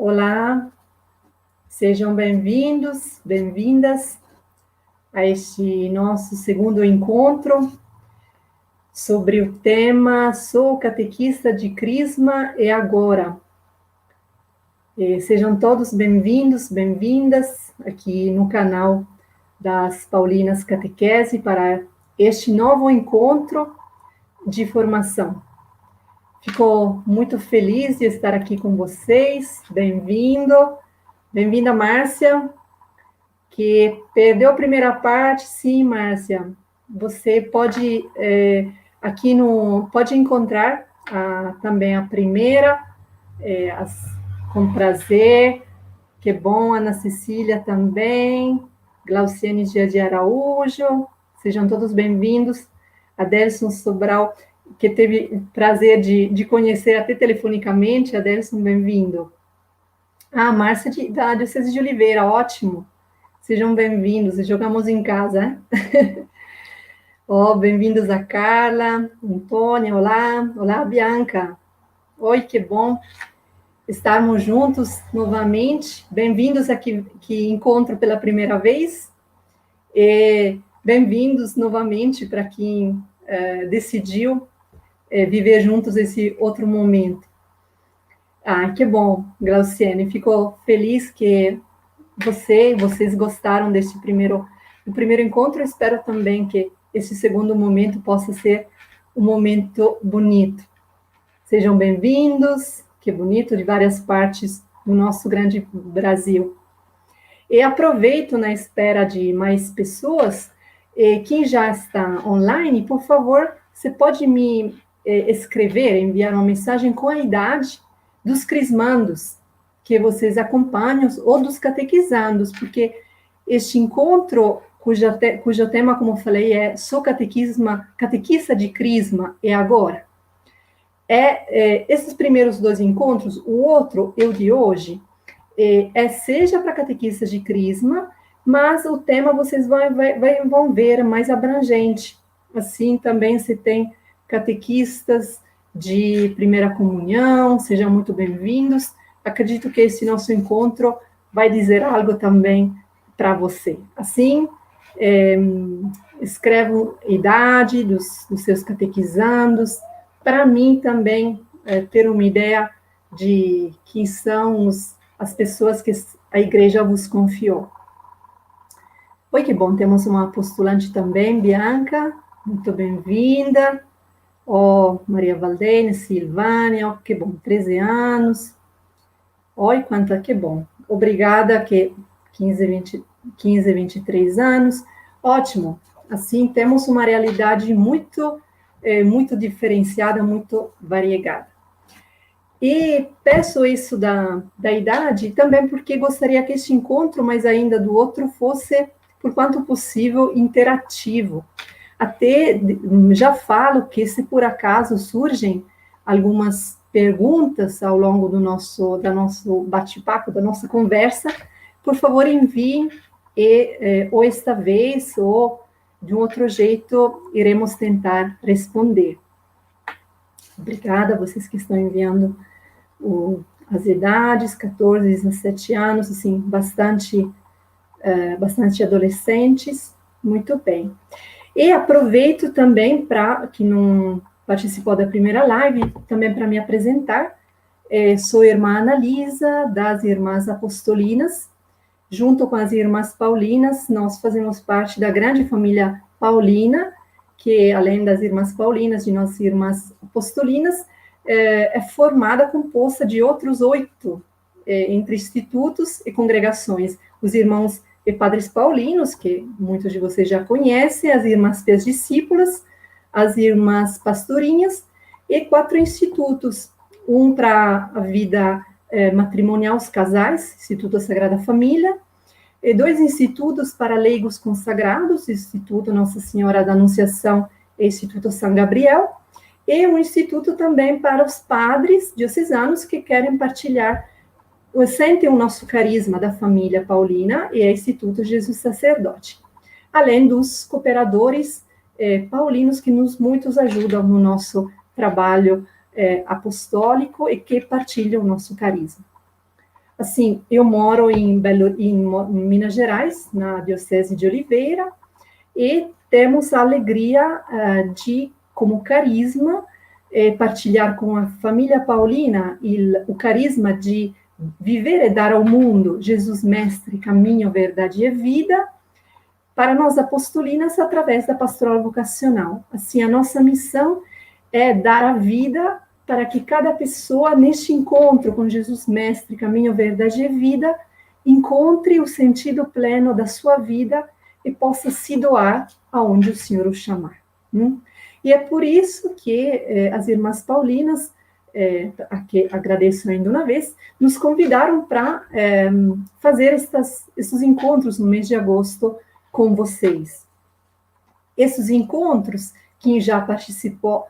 Olá, sejam bem-vindos, bem-vindas a este nosso segundo encontro sobre o tema Sou catequista de Crisma e agora. Sejam todos bem-vindos, bem-vindas aqui no canal das Paulinas Catequese para este novo encontro de formação. Fico muito feliz de estar aqui com vocês, bem-vinda Márcia, que perdeu a primeira parte. Sim, Márcia, você pode, pode encontrar também a primeira, com prazer, que bom, Ana Cecília também, Glauciane Dia de Araújo, sejam todos bem-vindos, Adelson Sobral, que teve prazer de conhecer até telefonicamente. Adelson, bem-vindo. Márcia da Diocese de Oliveira, ótimo. Sejam bem-vindos, jogamos em casa. Bem-vindos a Carla, Antônia, olá, Bianca. Oi, que bom estarmos juntos novamente. Bem-vindos aqui, que encontro pela primeira vez. E bem-vindos novamente para quem decidiu viver juntos esse outro momento. Que bom, Glauciane, fico feliz que vocês gostaram desse primeiro encontro. Eu espero também que esse segundo momento possa ser um momento bonito. Sejam bem-vindos, que bonito, de várias partes do nosso grande Brasil. E aproveito na espera de mais pessoas, quem já está online, por favor, você pode me escrever, enviar uma mensagem com a idade dos crismandos que vocês acompanham, ou dos catequizandos, porque este encontro, cujo tema, como eu falei, é Sou catequista de Crisma e agora. Esses primeiros dois encontros, o outro, eu de hoje, seja para catequistas de Crisma, mas o tema vocês vão ver mais abrangente. Assim, também se tem catequistas de primeira comunhão, sejam muito bem-vindos. Acredito que esse nosso encontro vai dizer algo também para você. Assim, escrevam a idade dos seus catequizandos, para mim também ter uma ideia de quem são as pessoas que a igreja vos confiou. Oi, que bom, temos uma postulante também, Bianca, muito bem-vinda. Maria Valdene, Silvânia, que bom, 13 anos. Oi, quanta, que bom. Obrigada, que 15, 23 anos. Ótimo. Assim, temos uma realidade muito diferenciada, muito variegada. E peço isso da idade também porque gostaria que este encontro, mas ainda do outro, fosse, por quanto possível, interativo. Até já falo que, se por acaso surgem algumas perguntas ao longo do nosso bate-papo, da nossa conversa, por favor, enviem, ou esta vez, ou de um outro jeito, iremos tentar responder. Obrigada a vocês que estão enviando as idades, 14, 17 anos, assim, bastante adolescentes. Muito bem. E aproveito também para, que não participou da primeira live, também para me apresentar. Sou irmã Analisa, das Irmãs Apostolinas. Junto com as Irmãs Paulinas, nós fazemos parte da grande família paulina, que, além das Irmãs Paulinas, de nossas Irmãs Apostolinas, é composta de outros 8, entre institutos e congregações. Os irmãos e padres paulinos, que muitos de vocês já conhecem, as Irmãs Pés Discípulas, as Irmãs Pastorinhas, e 4 institutos, um para a vida matrimonial, os casais, Instituto Sagrada Família, e 2 institutos para leigos consagrados, Instituto Nossa Senhora da Anunciação e Instituto São Gabriel, e um instituto também para os padres diocesanos que querem partilhar, sentem o nosso carisma da família paulina, e é Instituto Jesus Sacerdote, além dos cooperadores paulinos que muitos ajudam no nosso trabalho apostólico e que partilham o nosso carisma. Assim, eu moro em Minas Gerais, na Diocese de Oliveira, e temos a alegria de, como carisma, partilhar com a família paulina o carisma de viver e dar ao mundo Jesus Mestre, caminho, verdade e vida, para nós apostolinas através da pastoral vocacional. Assim, a nossa missão é dar a vida para que cada pessoa, neste encontro com Jesus Mestre, caminho, verdade e vida, encontre o sentido pleno da sua vida e possa se doar aonde o Senhor o chamar. E é por isso que as irmãs paulinas, a que agradeço ainda uma vez, nos convidaram para fazer esses encontros no mês de agosto com vocês. Esses encontros, quem já participou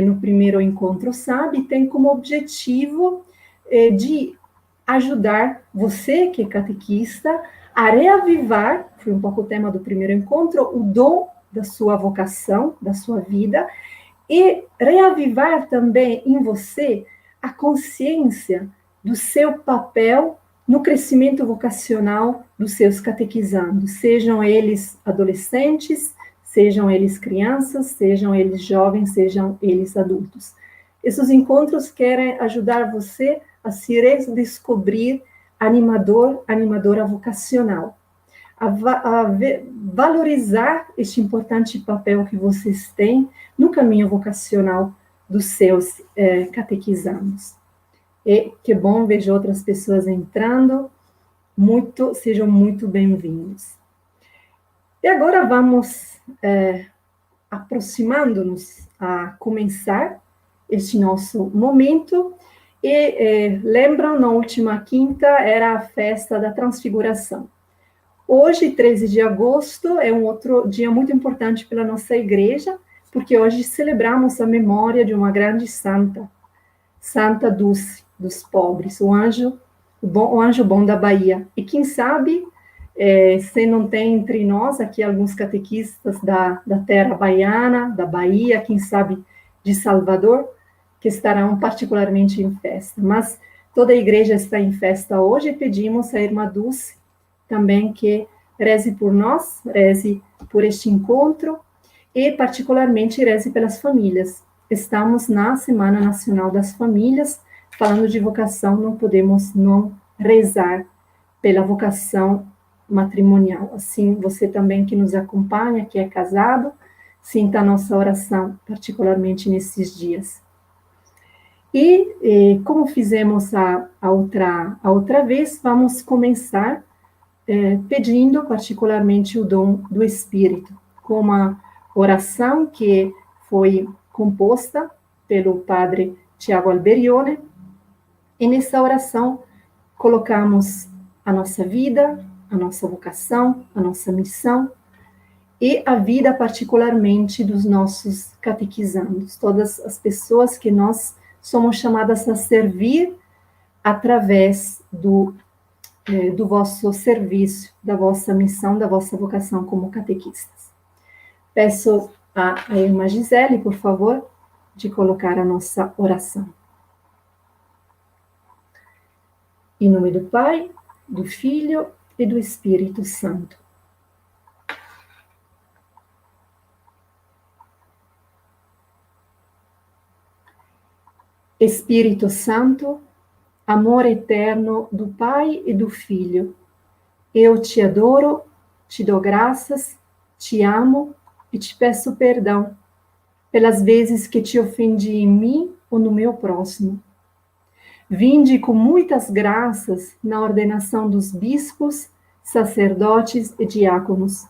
no primeiro encontro sabe, tem como objetivo de ajudar você, que é catequista, a reavivar, foi um pouco o tema do primeiro encontro, o dom da sua vocação, da sua vida, e reavivar também em você a consciência do seu papel no crescimento vocacional dos seus catequizandos, sejam eles adolescentes, sejam eles crianças, sejam eles jovens, sejam eles adultos. Esses encontros querem ajudar você a se redescobrir animadora vocacional, a valorizar este importante papel que vocês têm no caminho vocacional dos seus catequizandos. E que bom, vejo outras pessoas entrando, sejam muito bem-vindos. E agora vamos aproximando-nos a começar este nosso momento. E lembram, na última quinta era a festa da Transfiguração. Hoje, 13 de agosto, é um outro dia muito importante pela nossa igreja, porque hoje celebramos a memória de uma grande santa, Santa Dulce dos pobres, o anjo bom da Bahia. E quem sabe, se não tem entre nós aqui alguns catequistas da terra baiana, da Bahia, quem sabe de Salvador, que estarão particularmente em festa. Mas toda a igreja está em festa hoje e pedimos à irmã Dulce também que reze por nós, reze por este encontro e particularmente reze pelas famílias. Estamos na Semana Nacional das Famílias, falando de vocação, não podemos não rezar pela vocação matrimonial. Assim, você também que nos acompanha, que é casado, sinta a nossa oração, particularmente nesses dias. E como fizemos a outra vez, vamos começar pedindo particularmente o dom do Espírito, com uma oração que foi composta pelo padre Tiago Alberione, e nessa oração colocamos a nossa vida, a nossa vocação, a nossa missão, e a vida particularmente dos nossos catequizandos, todas as pessoas que nós somos chamadas a servir através do vosso serviço, da vossa missão, da vossa vocação como catequistas. Peço à irmã Gisele, por favor, de colocar a nossa oração. Em nome do Pai, do Filho e do Espírito Santo. Espírito Santo, amor eterno do Pai e do Filho, eu te adoro, te dou graças, te amo e te peço perdão pelas vezes que te ofendi em mim ou no meu próximo. Vinde com muitas graças na ordenação dos bispos, sacerdotes e diáconos,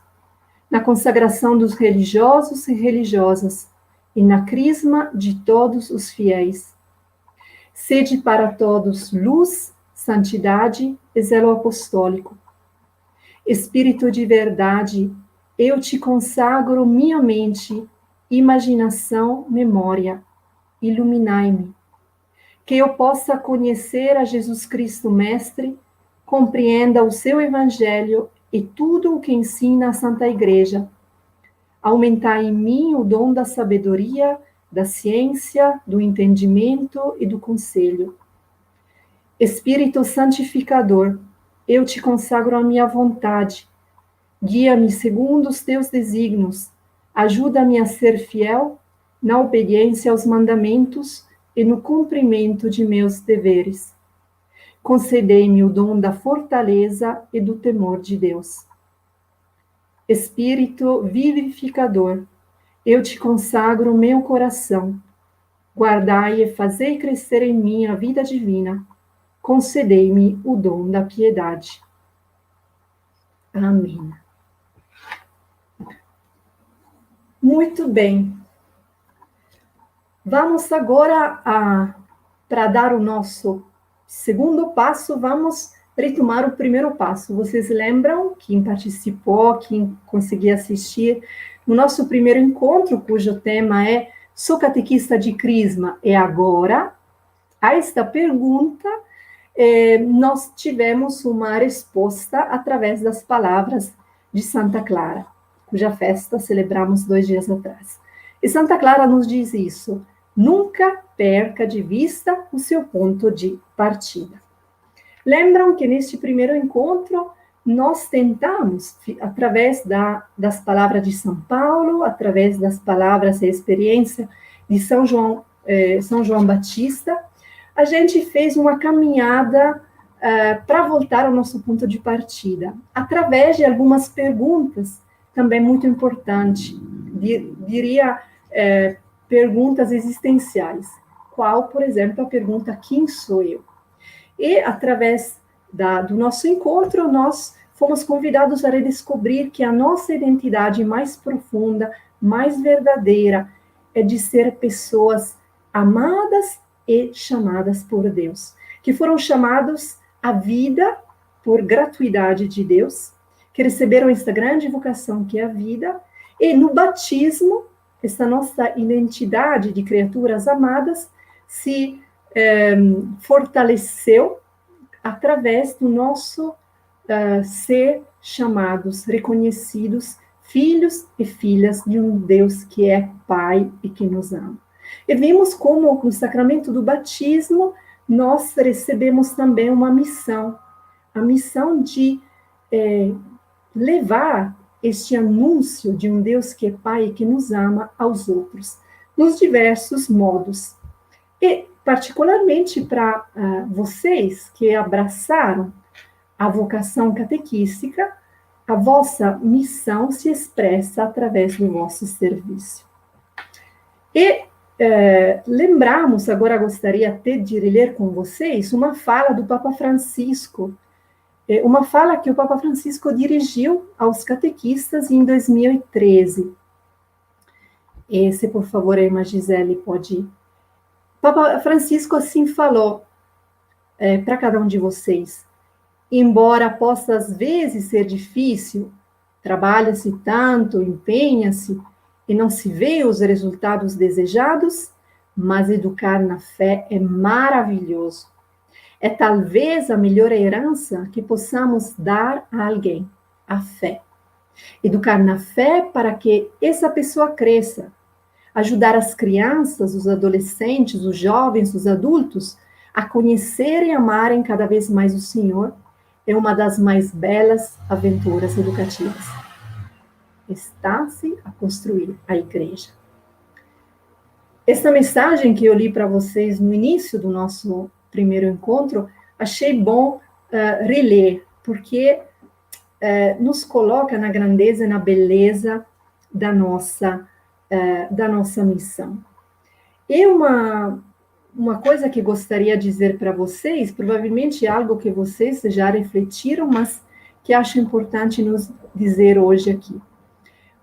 na consagração dos religiosos e religiosas e na crisma de todos os fiéis. Sede para todos luz, santidade e zelo apostólico. Espírito de verdade, eu te consagro minha mente, imaginação, memória. Iluminai-me, que eu possa conhecer a Jesus Cristo Mestre, compreenda o seu Evangelho e tudo o que ensina a Santa Igreja. Aumentai em mim o dom da sabedoria, da ciência, do entendimento e do conselho. Espírito santificador, eu te consagro a minha vontade. Guia-me segundo os teus desígnios. Ajuda-me a ser fiel na obediência aos mandamentos e no cumprimento de meus deveres. Concedei-me o dom da fortaleza e do temor de Deus. Espírito vivificador, eu te consagro o meu coração. Guardai e fazei crescer em mim a vida divina. Concedei-me o dom da piedade. Amém. Muito bem. Vamos agora para dar o nosso segundo passo, vamos retomar o primeiro passo. Vocês lembram, quem participou, quem conseguiu assistir, no nosso primeiro encontro, cujo tema é Sou catequista de Crisma, e agora? A esta pergunta, nós tivemos uma resposta através das palavras de Santa Clara, cuja festa celebramos 2 dias atrás. E Santa Clara nos diz isso: nunca perca de vista o seu ponto de partida. Lembram que neste primeiro encontro nós tentamos, através das palavras de São Paulo, através das palavras e experiência de São João Batista, a gente fez uma caminhada para voltar ao nosso ponto de partida, através de algumas perguntas, também muito importantes, diria perguntas existenciais. Qual, por exemplo, a pergunta: quem sou eu? E, através do nosso encontro, nós fomos convidados a redescobrir que a nossa identidade mais profunda, mais verdadeira, é de ser pessoas amadas e chamadas por Deus, que foram chamados à vida por gratuidade de Deus, que receberam esta grande vocação que é a vida, e no batismo, essa nossa identidade de criaturas amadas se fortaleceu através do nosso ser chamados, reconhecidos, filhos e filhas de um Deus que é Pai e que nos ama. E vimos como, no sacramento do batismo, nós recebemos também uma missão, a missão de levar este anúncio de um Deus que é Pai e que nos ama aos outros, nos diversos modos. E, particularmente para vocês que abraçaram a vocação catequística, a vossa missão se expressa através do vosso serviço. E lembramos, agora gostaria até de ler com vocês uma fala do Papa Francisco, uma fala que o Papa Francisco dirigiu aos catequistas em 2013. Se, por favor, a irmã Gisele pode... Papa Francisco assim falou para cada um de vocês: embora possa às vezes ser difícil, trabalha-se tanto, empenha-se e não se vê os resultados desejados, mas educar na fé é maravilhoso. É talvez a melhor herança que possamos dar a alguém, a fé. Educar na fé para que essa pessoa cresça. Ajudar as crianças, os adolescentes, os jovens, os adultos a conhecerem e amarem cada vez mais o Senhor é uma das mais belas aventuras educativas. Está-se a construir a igreja. Essa mensagem que eu li para vocês no início do nosso primeiro encontro, achei bom reler, porque nos coloca na grandeza e na beleza da nossa missão. E uma coisa que gostaria de dizer para vocês, provavelmente é algo que vocês já refletiram, mas que acho importante nos dizer hoje aqui.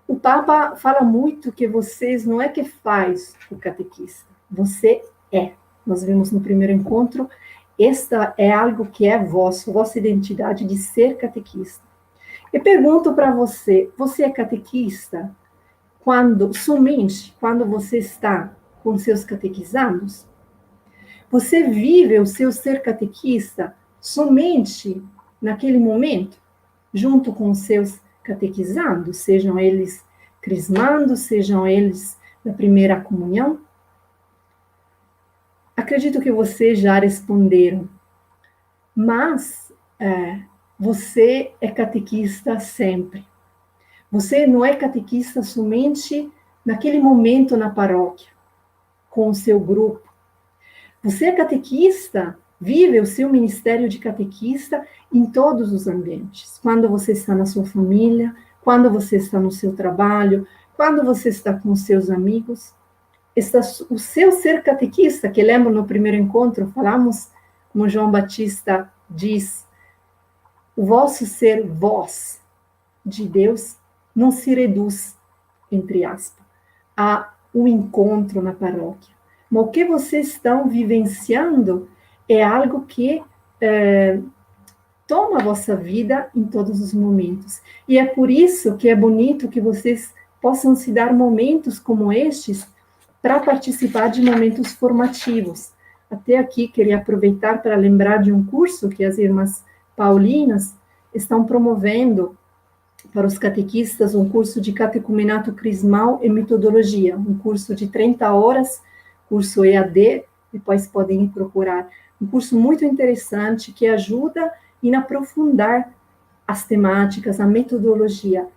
O Papa fala muito que vocês não é que faz o catequista, você é. Nós vimos no primeiro encontro, esta é algo que é vossa identidade de ser catequista. E pergunto para você, você é catequista somente quando você está com seus catequizandos? Você vive o seu ser catequista somente naquele momento, junto com os seus catequizandos, sejam eles crismandos, sejam eles da primeira comunhão? Acredito que vocês já responderam. Mas você é catequista sempre. Você não é catequista somente naquele momento na paróquia, com o seu grupo. Você é catequista, vive o seu ministério de catequista em todos os ambientes. Quando você está na sua família, quando você está no seu trabalho, quando você está com seus amigos. O seu ser catequista, que lembro no primeiro encontro, falamos, como João Batista diz, o vosso ser voz de Deus não se reduz, entre aspas, a um encontro na paróquia. Mas o que vocês estão vivenciando é algo que toma a vossa vida em todos os momentos. E é por isso que é bonito que vocês possam se dar momentos como estes para participar de momentos formativos. Até aqui, queria aproveitar para lembrar de um curso que as irmãs paulinas estão promovendo para os catequistas, um curso de catecumenato crismal e metodologia, um curso de 30 horas, curso EAD, depois podem procurar. Um curso muito interessante que ajuda em aprofundar as temáticas, a metodologia.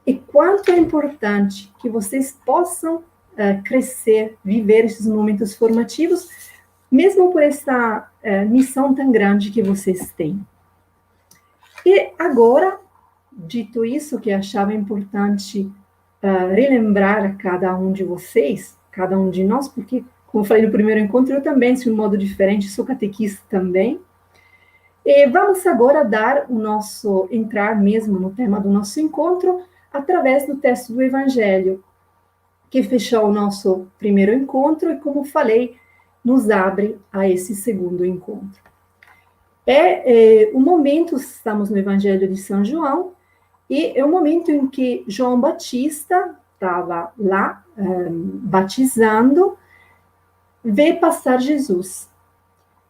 E quanto é importante que vocês possam crescer, viver esses momentos formativos, mesmo por essa missão tão grande que vocês têm. E agora, dito isso, que achava importante relembrar a cada um de vocês, cada um de nós, porque, como eu falei no primeiro encontro, eu também, de um modo diferente, sou catequista também. E vamos agora entrar mesmo no tema do nosso encontro, através do texto do Evangelho, que fechou o nosso primeiro encontro e, como falei, nos abre a esse segundo encontro. O momento, estamos no Evangelho de São João, e é o momento em que João Batista estava lá batizando, vê passar Jesus.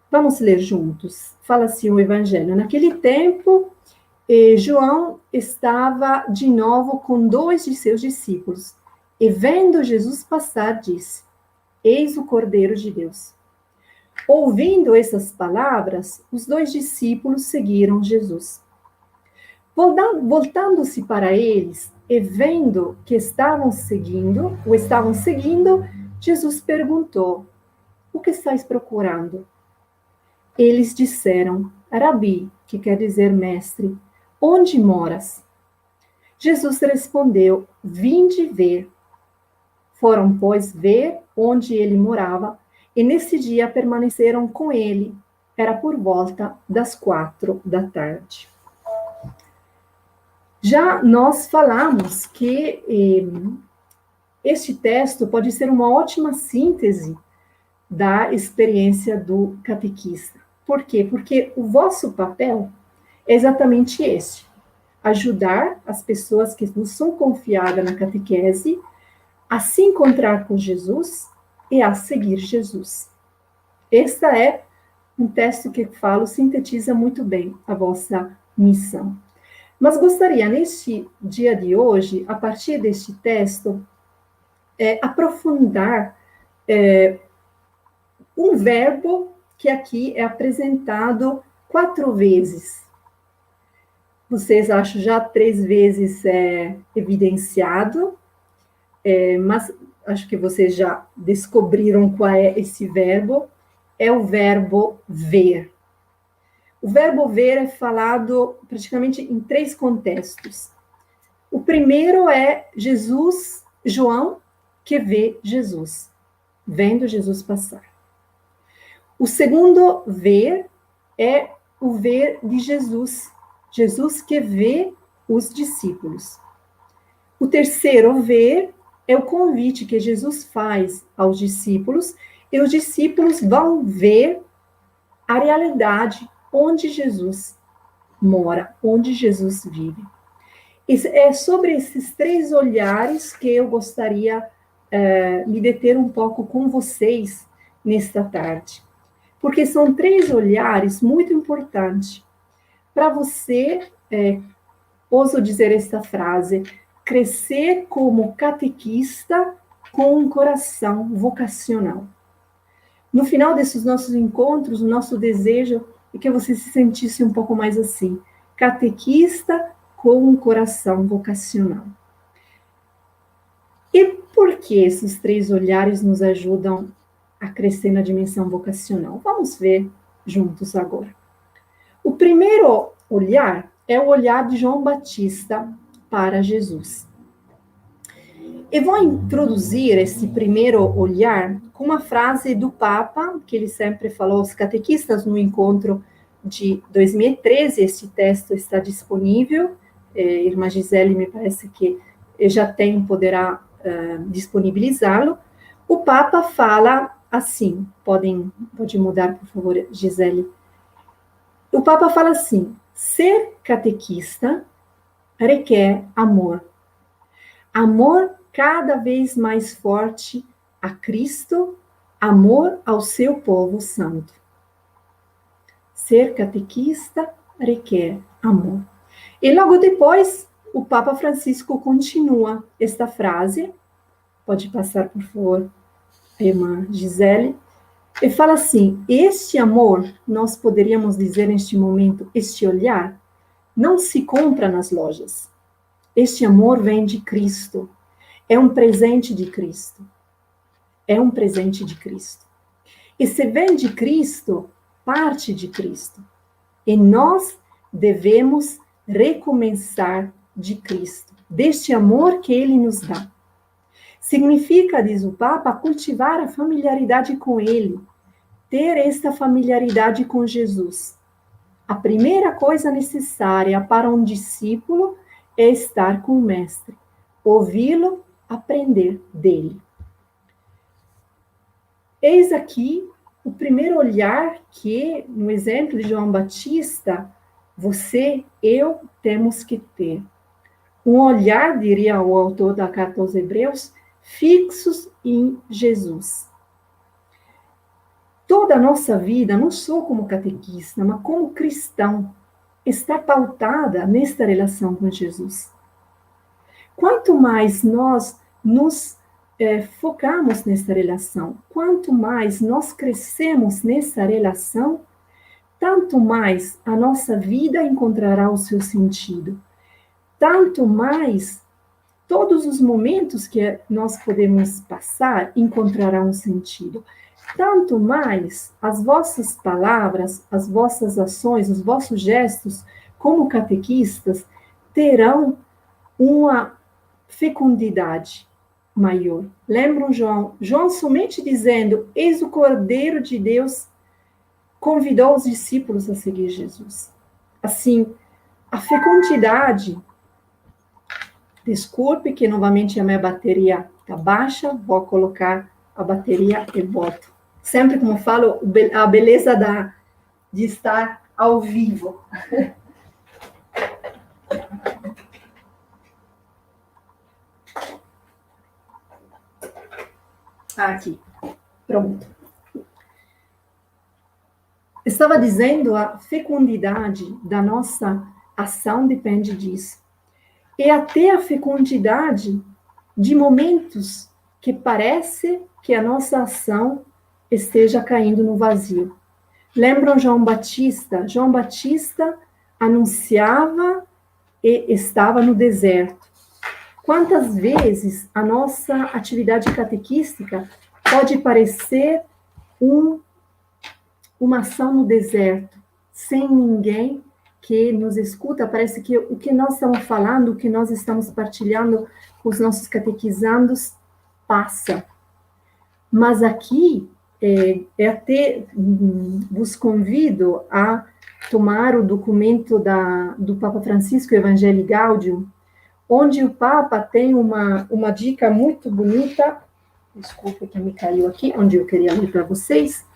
Vamos ler juntos. Fala assim o Evangelho. Naquele tempo, João estava de novo com 2 de seus discípulos, e vendo Jesus passar, disse: Eis o Cordeiro de Deus. Ouvindo essas palavras, os 2 discípulos seguiram Jesus. Voltando-se para eles e vendo que o estavam seguindo, Jesus perguntou: O que estáis procurando? Eles disseram: Rabi, que quer dizer mestre, onde moras? Jesus respondeu: Vinde ver. Foram, pois, ver onde ele morava, e nesse dia permaneceram com ele. Era por volta das 4 da tarde. Já nós falamos que este texto pode ser uma ótima síntese da experiência do catequista. Por quê? Porque o vosso papel é exatamente este: ajudar as pessoas que nos são confiadas na catequese a se encontrar com Jesus e a seguir Jesus. Este é um texto que falo, sintetiza muito bem a vossa missão. Mas gostaria, neste dia de hoje, a partir deste texto, aprofundar um verbo que aqui é apresentado 4 vezes. Vocês acham já 3 vezes evidenciado, mas acho que vocês já descobriram qual é esse verbo. É o verbo ver. O verbo ver é falado praticamente em 3 contextos. O primeiro é João, que vê Jesus, vendo Jesus passar. O segundo ver é o ver de Jesus, Jesus que vê os discípulos. O terceiro ver é o convite que Jesus faz aos discípulos, e os discípulos vão ver a realidade onde Jesus mora, onde Jesus vive. É sobre esses 3 olhares que eu gostaria me deter um pouco com vocês nesta tarde. Porque são 3 olhares muito importantes para você, ouso dizer esta frase, crescer como catequista com um coração vocacional. No final desses nossos encontros, o nosso desejo e que você se sentisse um pouco mais assim, catequista com um coração vocacional. E por que esses 3 olhares nos ajudam a crescer na dimensão vocacional? Vamos ver juntos agora. O primeiro olhar é o olhar de João Batista para Jesus. Eu vou introduzir esse primeiro olhar com uma frase do Papa, que ele sempre falou aos catequistas no encontro de 2013. Esse texto está disponível. Irmã Gisele, me parece que já poderá disponibilizá-lo. O Papa fala assim, pode mudar, por favor, Gisele. O Papa fala assim: ser catequista requer amor. Amor cada vez mais forte a Cristo, amor ao seu povo santo. Ser catequista requer amor. E logo depois, o Papa Francisco continua esta frase. Pode passar, por favor, a irmã Gisele. Ele fala assim: este amor, nós poderíamos dizer neste momento, este olhar, não se compra nas lojas. Este amor vem de Cristo. É um presente de Cristo. É um presente de Cristo. E se vem de Cristo, parte de Cristo. E nós devemos recomeçar de Cristo, deste amor que Ele nos dá. Significa, diz o Papa, cultivar a familiaridade com Ele, ter esta familiaridade com Jesus. A primeira coisa necessária para um discípulo é estar com o Mestre, ouvi-lo, aprender dele. Eis aqui o primeiro olhar que, no exemplo de João Batista, você, eu, temos que ter. Um olhar, diria o autor da Carta aos Hebreus, fixos em Jesus. Toda a nossa vida, não só como catequista, mas como cristão, está pautada nesta relação com Jesus. Quanto mais nós nos focamos nessa relação, quanto mais nós crescemos nessa relação, tanto mais a nossa vida encontrará o seu sentido. Tanto mais todos os momentos que nós podemos passar encontrarão um sentido. Tanto mais as vossas palavras, as vossas ações, os vossos gestos, como catequistas, terão uma fecundidade maior. Lembram João? João somente dizendo: eis o Cordeiro de Deus, convidou os discípulos a seguir Jesus. Assim, a fecundidade. Desculpe que novamente a minha bateria está baixa, vou colocar a bateria e volto. Sempre, como falo, a beleza de estar ao vivo. Aqui, pronto. Estava dizendo, a fecundidade da nossa ação depende disso. E até a fecundidade de momentos que parece que a nossa ação esteja caindo no vazio. Lembram João Batista? João Batista anunciava e estava no deserto. Quantas vezes a nossa atividade catequística pode parecer uma ação no deserto, sem ninguém que nos escuta? Parece que o que nós estamos falando, o que nós estamos partilhando com os nossos catequizandos, passa. Mas aqui, até vos convido a tomar o documento do Papa Francisco, Evangelii Gaudium, onde o Papa tem uma dica muito bonita, desculpa que me caiu aqui, onde eu queria ler para vocês,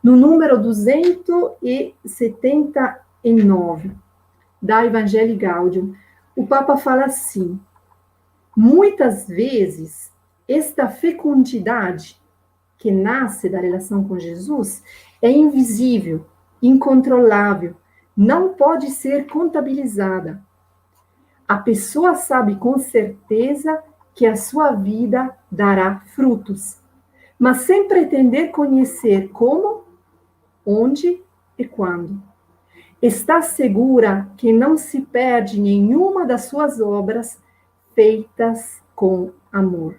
no número 279 da Evangelii Gaudium, o Papa fala assim: muitas vezes esta fecundidade que nasce da relação com Jesus é invisível, incontrolável, não pode ser contabilizada. A pessoa sabe com certeza que a sua vida dará frutos, mas sem pretender conhecer como, onde e quando. Está segura que não se perde nenhuma das suas obras feitas com amor.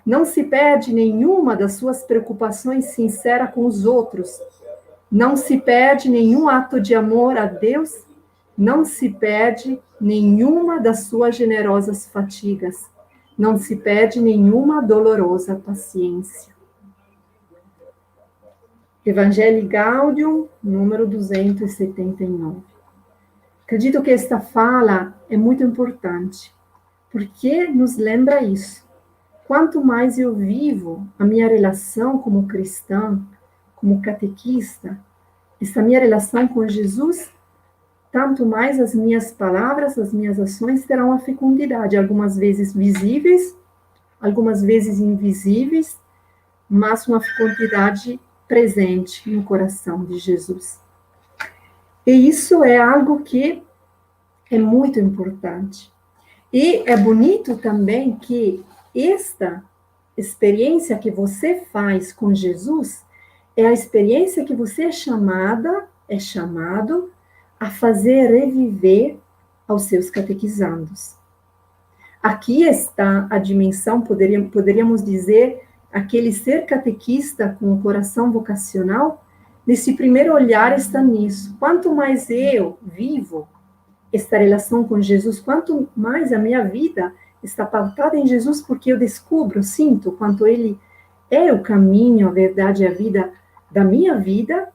Não se perde nenhuma das suas preocupações sinceras com os outros. Não se perde nenhum ato de amor a Deus. Não se perde nenhuma das suas generosas fatigas. Não se perde nenhuma dolorosa paciência. Evangelii Gaudium, número 279. Acredito que esta fala é muito importante, porque nos lembra isso. Quanto mais eu vivo a minha relação como cristã, como catequista, essa minha relação com Jesus, tanto mais as minhas palavras, as minhas ações terão uma fecundidade, algumas vezes visíveis, algumas vezes invisíveis, mas uma fecundidade presente no coração de Jesus. E isso é algo que é muito importante. E é bonito também que esta experiência que você faz com Jesus é a experiência que você é chamado a fazer reviver aos seus catequizandos. Aqui está a dimensão, poderíamos dizer, aquele ser catequista com o coração vocacional, nesse primeiro olhar está nisso. Quanto mais eu vivo esta relação com Jesus, quanto mais a minha vida está pautada em Jesus, porque eu descubro, sinto, quanto Ele é o caminho, a verdade e a vida da minha vida,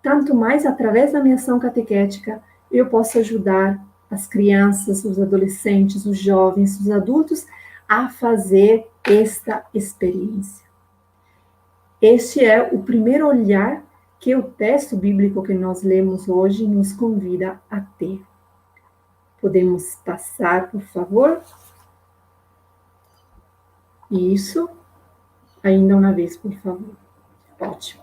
tanto mais através da minha ação catequética eu posso ajudar as crianças, os adolescentes, os jovens, os adultos a fazer esta experiência. Este é o primeiro olhar que o texto bíblico que nós lemos hoje nos convida a ter. Podemos passar, por favor? Isso. Ainda uma vez, por favor. Ótimo.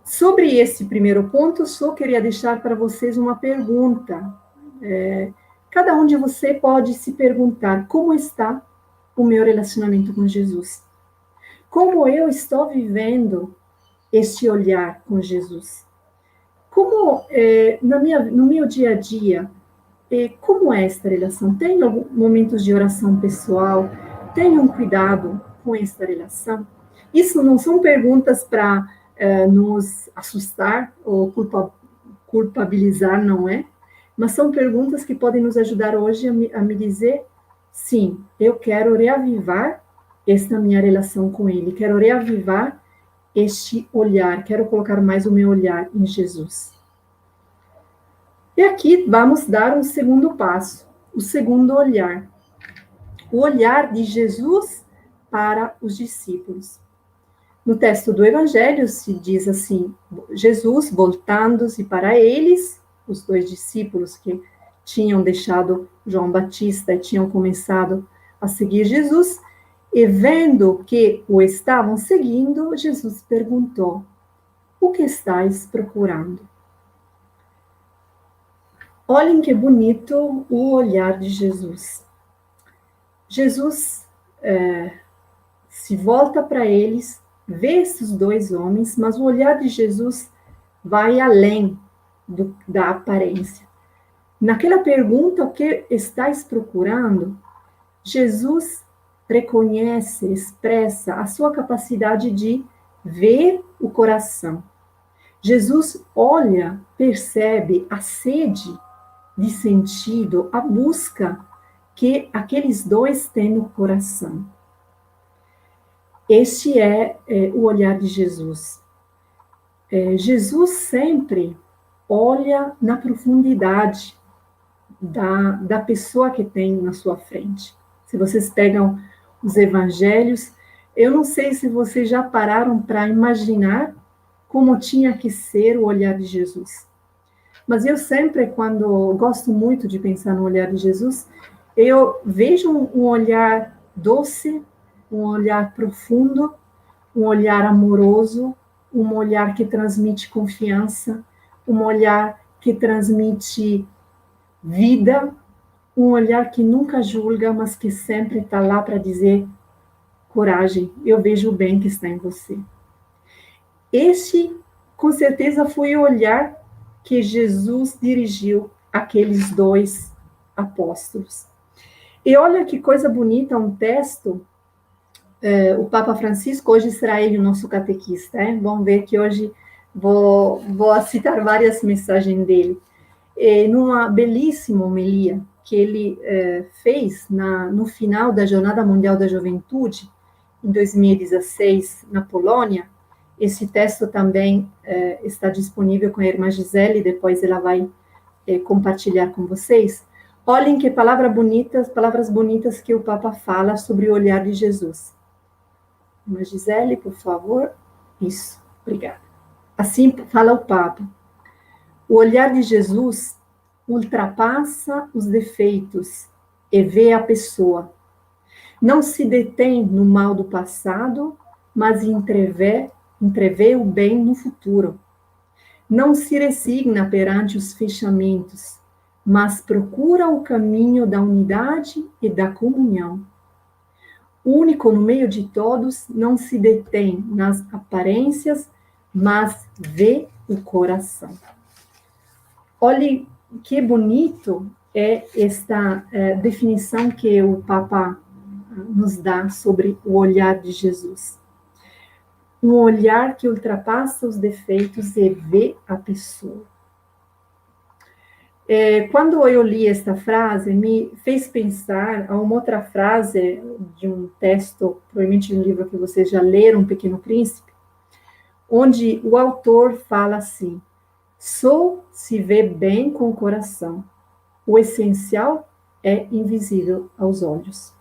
Sobre esse primeiro ponto, só queria deixar para vocês uma pergunta. Cada um de vocês pode se perguntar como está o meu relacionamento com Jesus? Como eu estou vivendo este olhar com Jesus? Como, no meu dia a dia, como é esta relação? Tenho momentos de oração pessoal? Tenho um cuidado com esta relação? Isso não são perguntas para nos assustar ou culpabilizar, não é? Mas são perguntas que podem nos ajudar hoje a me dizer, sim, eu quero reavivar esta minha relação com Ele, quero reavivar este olhar, quero colocar mais o meu olhar em Jesus. E aqui vamos dar um segundo passo, o segundo olhar. O olhar de Jesus para os discípulos. No texto do Evangelho se diz assim, Jesus voltando-se para eles, os dois discípulos que tinham deixado João Batista e tinham começado a seguir Jesus, e vendo que o estavam seguindo, Jesus perguntou, o que estáis procurando? Olhem que bonito o olhar de Jesus. Jesus se volta para eles, vê esses dois homens, mas o olhar de Jesus vai além da aparência. Naquela pergunta, o que estáis procurando? Jesus reconhece, expressa a sua capacidade de ver o coração. Jesus olha, percebe a sede de sentido, a busca que aqueles dois têm no coração. Este é o olhar de Jesus. Jesus sempre olha na profundidade da pessoa que tem na sua frente. Se vocês pegam os evangelhos, eu não sei se vocês já pararam para imaginar como tinha que ser o olhar de Jesus. Mas eu sempre, quando gosto muito de pensar no olhar de Jesus, eu vejo um olhar doce, um olhar profundo, um olhar amoroso, um olhar que transmite confiança, um olhar que transmite vida, um olhar que nunca julga, mas que sempre está lá para dizer, coragem, eu vejo o bem que está em você. Este, com certeza, foi o olhar que Jesus dirigiu àqueles dois apóstolos. E olha que coisa bonita, um texto, o Papa Francisco, hoje será ele o nosso catequista, vamos ver que hoje vou citar várias mensagens dele. Numa belíssima homilia que ele fez no final da Jornada Mundial da Juventude, em 2016, na Polônia. Esse texto também está disponível com a irmã Gisele, depois ela vai compartilhar com vocês. Olhem que palavras bonitas que o Papa fala sobre o olhar de Jesus. Irmã Gisele, por favor. Isso, obrigada. Assim fala o Papa. O olhar de Jesus ultrapassa os defeitos e vê a pessoa. Não se detém no mal do passado, mas entrevê o bem no futuro. Não se resigna perante os fechamentos, mas procura o caminho da unidade e da comunhão. Único no meio de todos, não se detém nas aparências, mas vê o coração. Olhe que bonito é esta definição que o Papa nos dá sobre o olhar de Jesus. Um olhar que ultrapassa os defeitos e vê a pessoa. Quando eu li esta frase, me fez pensar a uma outra frase de um texto, provavelmente de um livro que vocês já leram, Pequeno Príncipe, onde o autor fala assim: só se vê bem com o coração. O essencial é invisível aos olhos.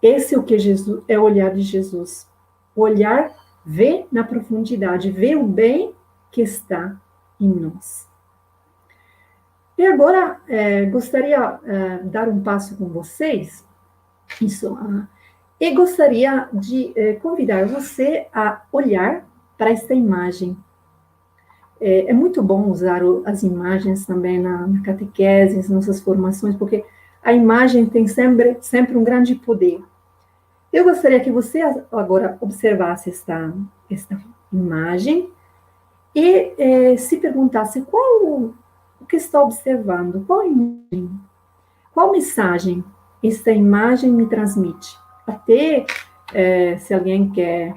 Esse é o que Jesus é o olhar de Jesus. O olhar vê na profundidade, vê o bem que está em nós. E agora gostaria de dar um passo com vocês, e gostaria de convidar você a olhar para esta imagem. É muito bom usar as imagens também na catequese, nas nossas formações, porque a imagem tem sempre um grande poder. Eu gostaria que você agora observasse esta imagem e se perguntasse o que está observando, qual imagem, qual mensagem esta imagem me transmite. Até se alguém quer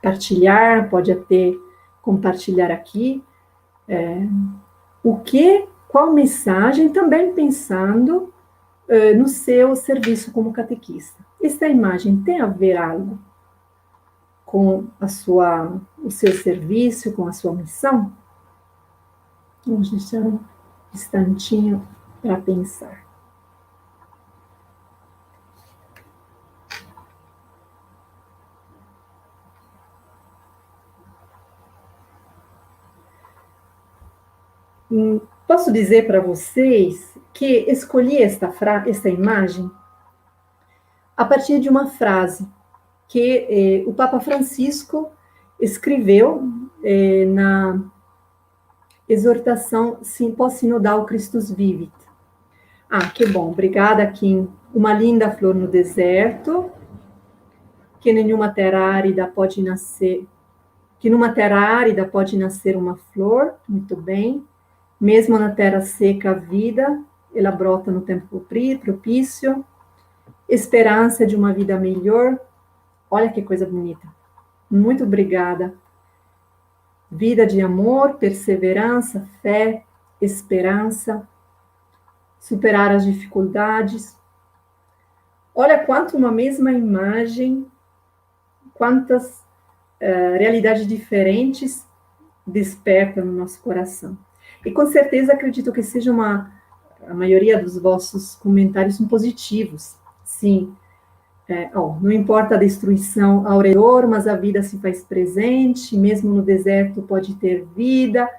partilhar, pode até compartilhar aqui qual mensagem, também pensando no seu serviço como catequista. Esta imagem tem a ver algo com o seu serviço, com a sua missão? Vamos deixar um instantinho para pensar. Posso dizer para vocês que escolhi esta imagem a partir de uma frase que o Papa Francisco escreveu na exortação pós-sinodal Christus Vivit. Que bom, obrigada, Kim. Uma linda flor no deserto, que nenhuma terra árida pode nascer, que numa terra árida pode nascer uma flor, muito bem. Mesmo na terra seca, a vida, ela brota no tempo propício. Esperança de uma vida melhor. Olha que coisa bonita. Muito obrigada. Vida de amor, perseverança, fé, esperança, superar as dificuldades. Olha quanto uma mesma imagem, quantas realidades diferentes desperta no nosso coração. E com certeza acredito que seja a maioria dos vossos comentários são positivos. Sim, não importa a destruição ao redor, mas a vida se faz presente, mesmo no deserto pode ter vida,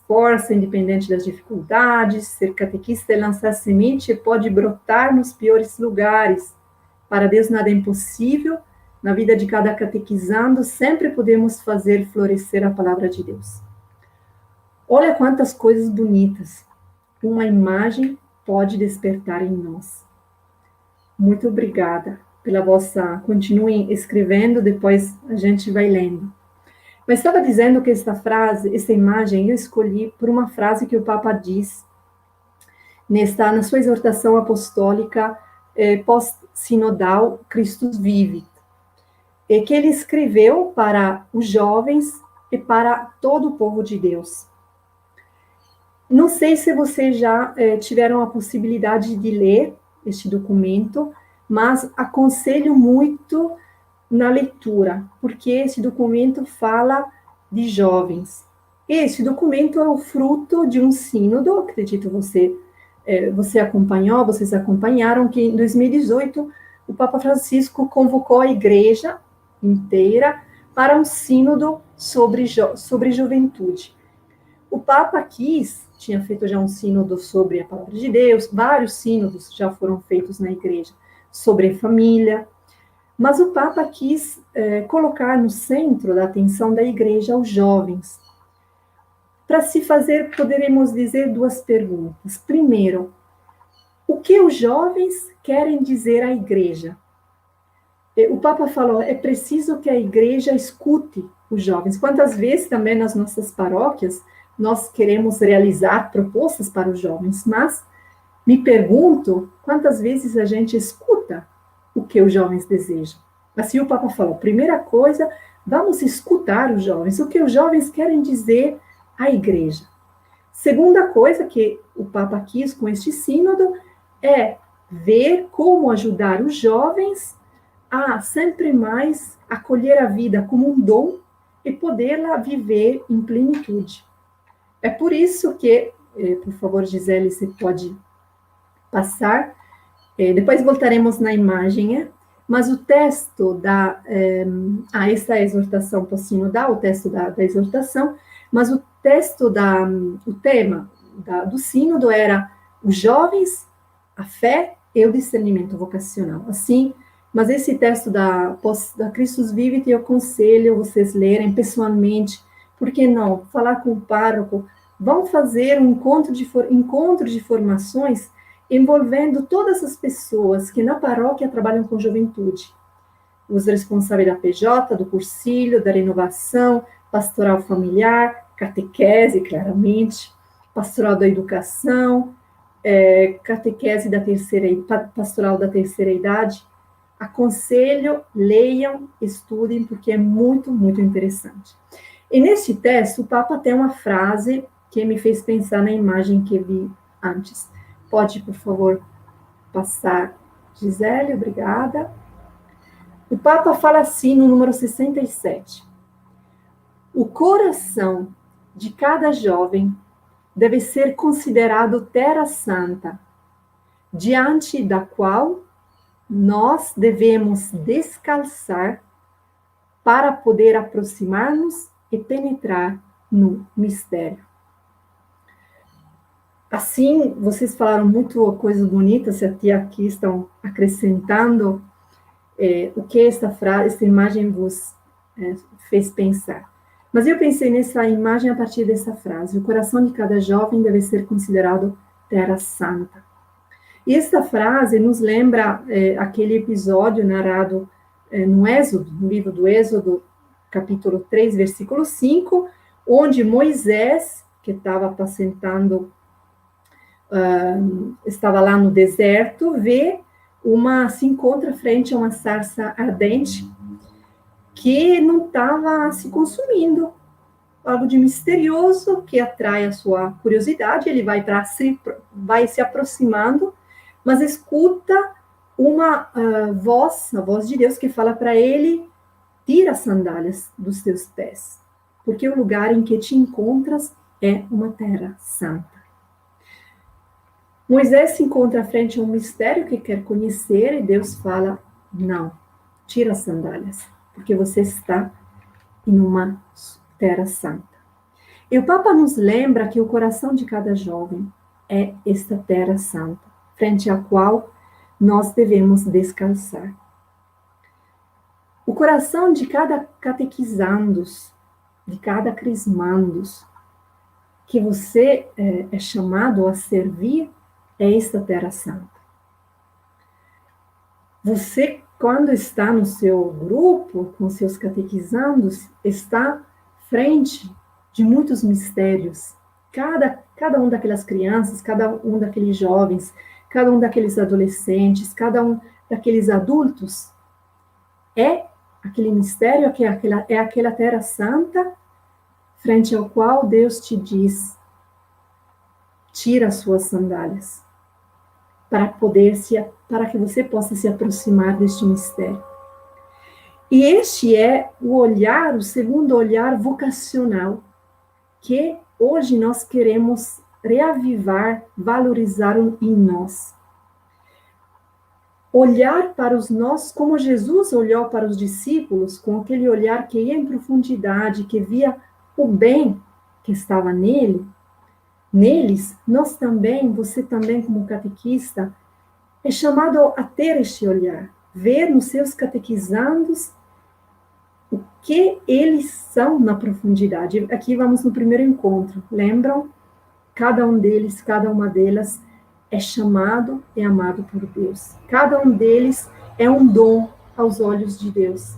força independente das dificuldades, ser catequista é lançar semente e pode brotar nos piores lugares. Para Deus nada é impossível, na vida de cada catequizando sempre podemos fazer florescer a palavra de Deus. Olha quantas coisas bonitas uma imagem pode despertar em nós. Muito obrigada pela vossa... Continuem escrevendo, depois a gente vai lendo. Mas estava dizendo que esta frase, esta imagem, eu escolhi por uma frase que o Papa diz na sua exortação apostólica pós-sinodal Christus Vivit, que ele escreveu para os jovens e para todo o povo de Deus. Não sei se vocês já tiveram a possibilidade de ler este documento, mas aconselho muito na leitura, porque esse documento fala de jovens. Esse documento é o fruto de um sínodo, acredito vocês acompanharam, que em 2018 o Papa Francisco convocou a igreja inteira para um sínodo sobre juventude. O Papa tinha feito já um sínodo sobre a palavra de Deus, vários sínodos já foram feitos na igreja sobre a família, mas o Papa quis colocar no centro da atenção da igreja os jovens. Para se fazer, poderemos dizer duas perguntas. Primeiro, o que os jovens querem dizer à igreja? O Papa falou, é preciso que a igreja escute os jovens. Quantas vezes também nas nossas paróquias nós queremos realizar propostas para os jovens, mas me pergunto quantas vezes a gente escuta o que os jovens desejam. Assim o Papa falou, primeira coisa, vamos escutar os jovens, o que os jovens querem dizer à igreja. Segunda coisa que o Papa quis com este sínodo é ver como ajudar os jovens a sempre mais acolher a vida como um dom e poderla viver em plenitude. É por isso que, por favor, Gisele, você pode passar, depois voltaremos na imagem, mas o texto esta exortação pós-sinodal, o texto da exortação, mas o tema do sínodo era os jovens, a fé e o discernimento vocacional. Assim, mas esse texto da Christus Vivit eu aconselho vocês lerem pessoalmente, por que não? Falar com o pároco, vamos fazer um encontro de formações envolvendo todas as pessoas que na paróquia trabalham com juventude. Os responsáveis da PJ, do cursilho, da renovação, pastoral familiar, catequese, claramente, pastoral da educação, catequese pastoral da terceira idade. Aconselho, leiam, estudem, porque é muito, muito interessante. E neste texto, o Papa tem uma frase que me fez pensar na imagem que vi antes. Pode, por favor, passar, Gisele, obrigada. O Papa fala assim no número 67. O coração de cada jovem deve ser considerado terra santa, diante da qual nós devemos descalçar para poder aproximar-nos e penetrar no mistério. Assim, vocês falaram muito coisas bonitas, e aqui estão acrescentando o que esta imagem vos fez pensar. Mas eu pensei nessa imagem a partir dessa frase: o coração de cada jovem deve ser considerado terra santa. E esta frase nos lembra aquele episódio narrado no Êxodo, no livro do Êxodo, capítulo 3, versículo 5, onde Moisés, que estava apacentando, estava lá no deserto, se encontra frente a uma sarça ardente que não estava se consumindo. Algo de misterioso que atrai a sua curiosidade, ele vai se aproximando, mas escuta uma voz, a voz de Deus que fala para ele: tira as sandálias dos teus pés, porque o lugar em que te encontras é uma terra santa. Moisés se encontra frente a um mistério que quer conhecer e Deus fala: não, tira as sandálias, porque você está em uma terra santa. E o Papa nos lembra que o coração de cada jovem é esta terra santa, frente à qual nós devemos descansar. O coração de cada catequizandos, de cada crismandos, que você é chamado a servir, é esta terra santa. Você, quando está no seu grupo, com seus catequizandos, está frente de muitos mistérios. Cada um daquelas crianças, cada um daqueles jovens, cada um daqueles adolescentes, cada um daqueles adultos é aquele mistério que é aquela terra santa frente ao qual Deus te diz: tira as suas sandálias para que você possa se aproximar deste mistério. E este é o segundo olhar vocacional, que hoje nós queremos reavivar, valorizar em nós. Olhar para os nossos, como Jesus olhou para os discípulos, com aquele olhar que ia em profundidade, que via o bem que estava neles, nós também, você também como catequista, é chamado a ter este olhar, ver nos seus catequizandos o que eles são na profundidade. Aqui vamos no primeiro encontro, lembram? Cada um deles, cada uma delas é chamado e amado por Deus. Cada um deles é um dom aos olhos de Deus.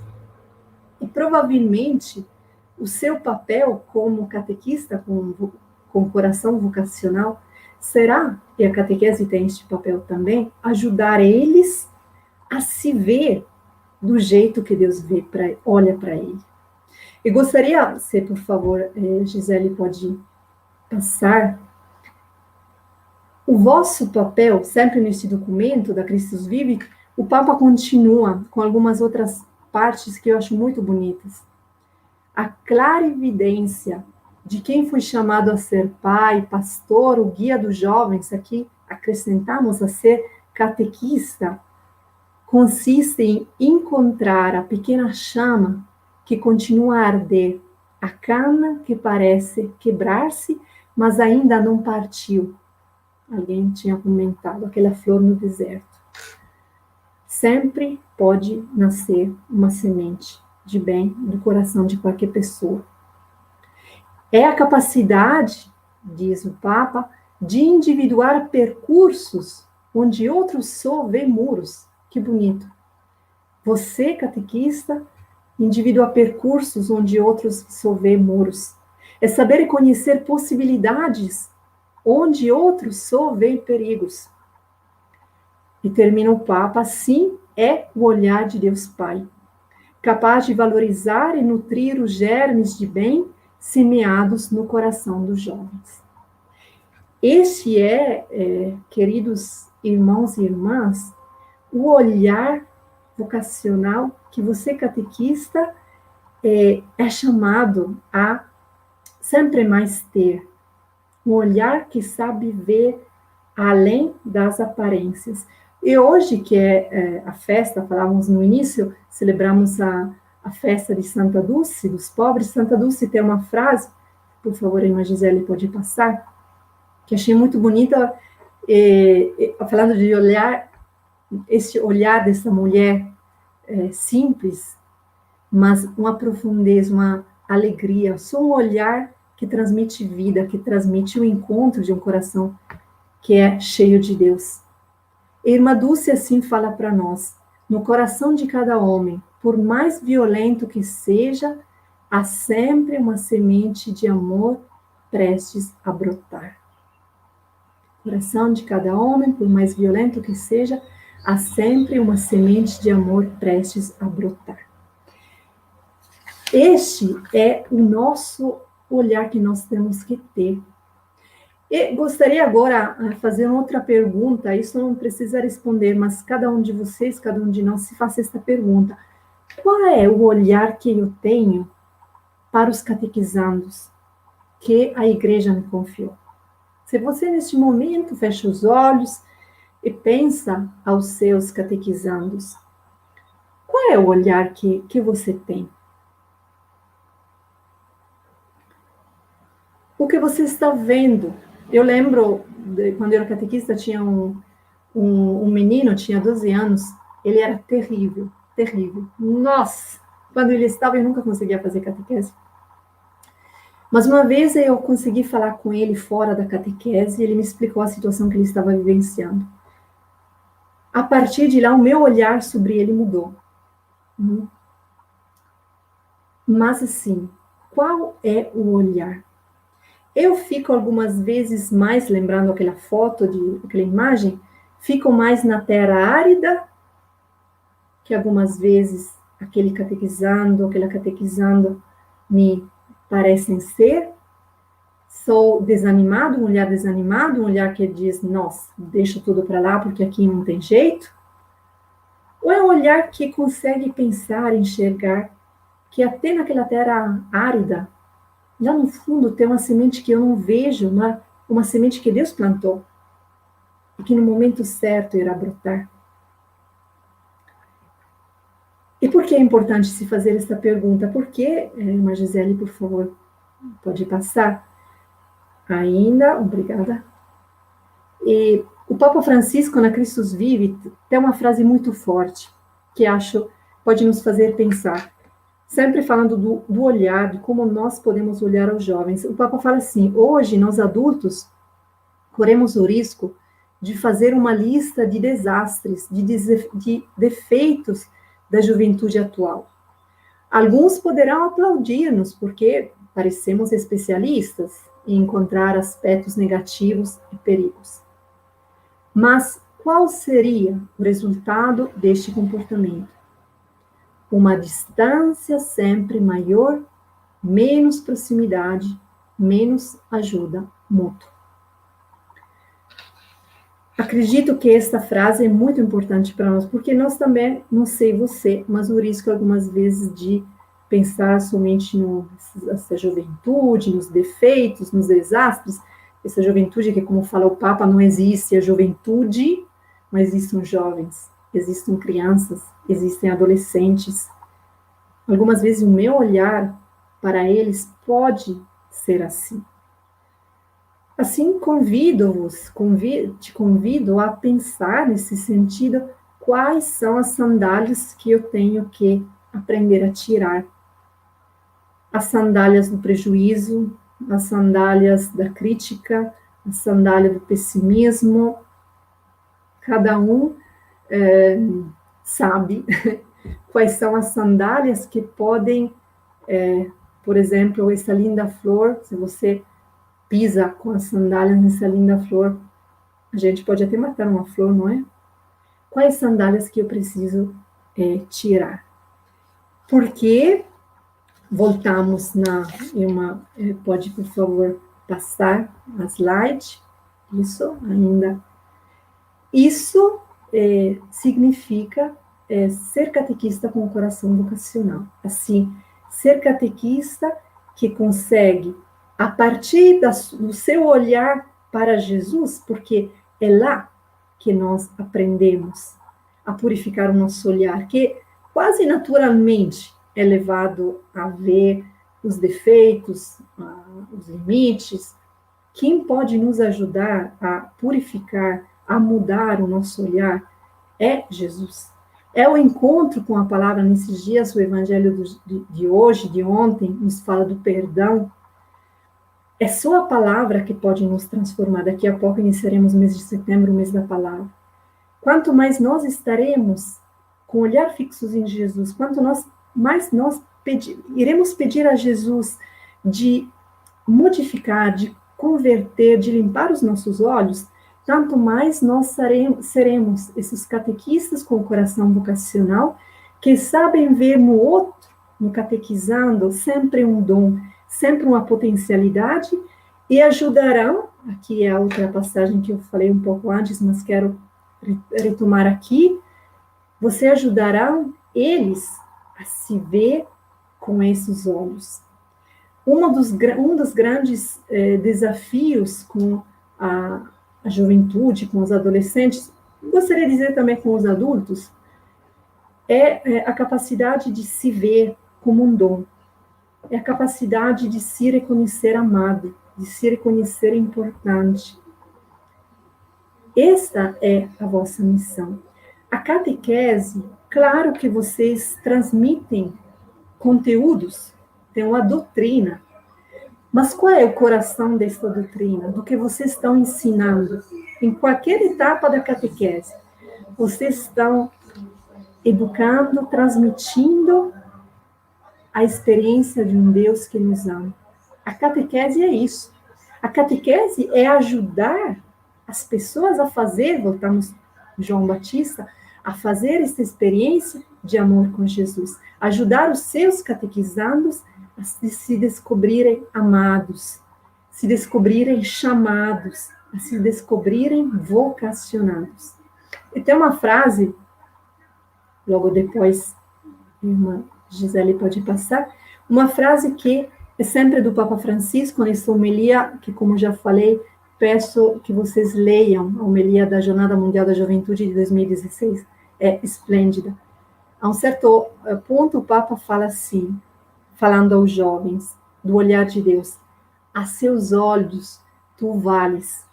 E provavelmente o seu papel como catequista, com coração vocacional, será, e a catequese tem este papel também, ajudar eles a se ver do jeito que Deus olha para ele. Eu gostaria, se por favor, Gisele pode passar, o vosso papel, sempre neste documento da Christus Vive, o Papa continua com algumas outras partes que eu acho muito bonitas. A clarividência de quem foi chamado a ser pai, pastor, o guia dos jovens, aqui acrescentamos a ser catequista, consiste em encontrar a pequena chama que continua a arder, a cana que parece quebrar-se, mas ainda não partiu. Alguém tinha comentado, aquela flor no deserto. Sempre pode nascer uma semente de bem do coração de qualquer pessoa. É a capacidade, diz o Papa, de individuar percursos onde outros só vê muros. Que bonito. Você, catequista, individua percursos onde outros só vê muros. É saber reconhecer possibilidades onde outros só veem perigos. E termina o Papa, assim é o olhar de Deus Pai, capaz de valorizar e nutrir os germes de bem semeados no coração dos jovens. Este queridos irmãos e irmãs, o olhar vocacional que você, catequista, é chamado a sempre mais ter. Um olhar que sabe ver além das aparências. E hoje, que é a festa, falávamos no início, celebramos a festa de Santa Dulce, dos pobres. Santa Dulce tem uma frase, por favor, a irmã Gisele pode passar, que achei muito bonita, falando de olhar, esse olhar dessa mulher simples, mas uma profundeza, uma alegria, só um olhar que transmite vida, que transmite o encontro de um coração que é cheio de Deus. A irmã Dulce assim fala para nós: no coração de cada homem, por mais violento que seja, há sempre uma semente de amor prestes a brotar. Coração de cada homem, por mais violento que seja, há sempre uma semente de amor prestes a brotar. Este é o nosso olhar que nós temos que ter. E gostaria agora de fazer uma outra pergunta, isso não precisa responder, mas cada um de vocês, cada um de nós, se faça esta pergunta. Qual é o olhar que eu tenho para os catequizandos que a igreja me confiou? Se você, neste momento, fecha os olhos e pensa aos seus catequizandos, qual é o olhar que você tem? O que você está vendo? Eu lembro, quando eu era catequista, tinha um menino, tinha 12 anos, ele era terrível, terrível. Nossa, quando ele estava, eu nunca conseguia fazer catequese. Mas uma vez eu consegui falar com ele fora da catequese e ele me explicou a situação que ele estava vivenciando. A partir de lá, o meu olhar sobre ele mudou. Mas assim, qual é o olhar? Eu fico algumas vezes mais, lembrando aquela foto, aquela imagem, fico mais na terra árida, que algumas vezes aquele catequizando, aquela catequizando me parecem ser. Sou desanimado, um olhar que diz, nossa, deixa tudo para lá porque aqui não tem jeito. Ou é um olhar que consegue pensar, enxergar que até naquela terra árida, lá no fundo tem uma semente que eu não vejo, uma semente que Deus plantou e que no momento certo irá brotar. E por que é importante se fazer essa pergunta? Porque, irmã Gisele, por favor, pode passar. Ainda, obrigada. E o Papa Francisco, na Christus Vive, tem uma frase muito forte, que acho pode nos fazer pensar. Sempre falando do olhar, de como nós podemos olhar aos jovens. O Papa fala assim, hoje, nós adultos, corremos o risco de fazer uma lista de desastres, de defeitos da juventude atual. Alguns poderão aplaudir-nos, porque parecemos especialistas em encontrar aspectos negativos e perigos. Mas qual seria o resultado deste comportamento? Uma distância sempre maior, menos proximidade, menos ajuda mútua. Acredito que esta frase é muito importante para nós, porque nós também, não sei você, mas o risco algumas vezes de pensar somente nessa juventude, nos defeitos, nos desastres, essa juventude que, como fala o Papa, não existe a juventude, mas existem jovens, existem crianças, existem adolescentes. Algumas vezes o meu olhar para eles pode ser assim. Assim, te convido a pensar nesse sentido, quais são as sandálias que eu tenho que aprender a tirar. As sandálias do prejuízo, as sandálias da crítica, a sandália do pessimismo. Cada um sabe quais são as sandálias que podem, por exemplo, essa linda flor, se você pisa com as sandálias nessa linda flor, a gente pode até matar uma flor, não é? Quais sandálias que eu preciso tirar? Porque voltamos pode, por favor, passar a slide, isso ainda. Isso significa ser catequista com o coração vocacional. Assim, ser catequista que consegue, a partir do seu olhar para Jesus, porque é lá que nós aprendemos a purificar o nosso olhar, que quase naturalmente é levado a ver os defeitos, os limites. Quem pode nos ajudar a purificar, a mudar o nosso olhar é Jesus. É o encontro com a palavra nesses dias, o evangelho de hoje, de ontem, nos fala do perdão. É só a palavra que pode nos transformar. Daqui a pouco iniciaremos o mês de setembro, o mês da palavra. Quanto mais nós estaremos com o olhar fixos em Jesus, quanto mais nós iremos pedir a Jesus de modificar, de converter, de limpar os nossos olhos, tanto mais nós seremos esses catequistas com o coração vocacional, que sabem ver no outro, no catequizando, sempre um dom, sempre uma potencialidade, e ajudarão, aqui é a outra passagem que eu falei um pouco antes, mas quero retomar aqui, você ajudará eles a se ver com esses olhos. Um dos grandes desafios com a juventude, com os adolescentes, gostaria de dizer também com os adultos, é a capacidade de se ver como um dom, é a capacidade de se reconhecer amado, de se reconhecer importante. Esta é a vossa missão. A catequese, claro que vocês transmitem conteúdos, tem uma doutrina, mas qual é o coração dessa doutrina? Do que vocês estão ensinando? Em qualquer etapa da catequese, vocês estão educando, transmitindo a experiência de um Deus que nos ama. A catequese é isso. A catequese é ajudar as pessoas a fazer, voltamos João Batista, a fazer essa experiência de amor com Jesus. Ajudar os seus catequizandos a se descobrirem amados, se descobrirem chamados, a se descobrirem vocacionados. E tem uma frase, logo depois, a irmã Gisele pode passar, uma frase que é sempre do Papa Francisco, nessa homilia, que, como já falei, peço que vocês leiam, a homilia da Jornada Mundial da Juventude de 2016, é esplêndida. A um certo ponto, o Papa fala assim, falando aos jovens, do olhar de Deus, a seus olhos tu vales,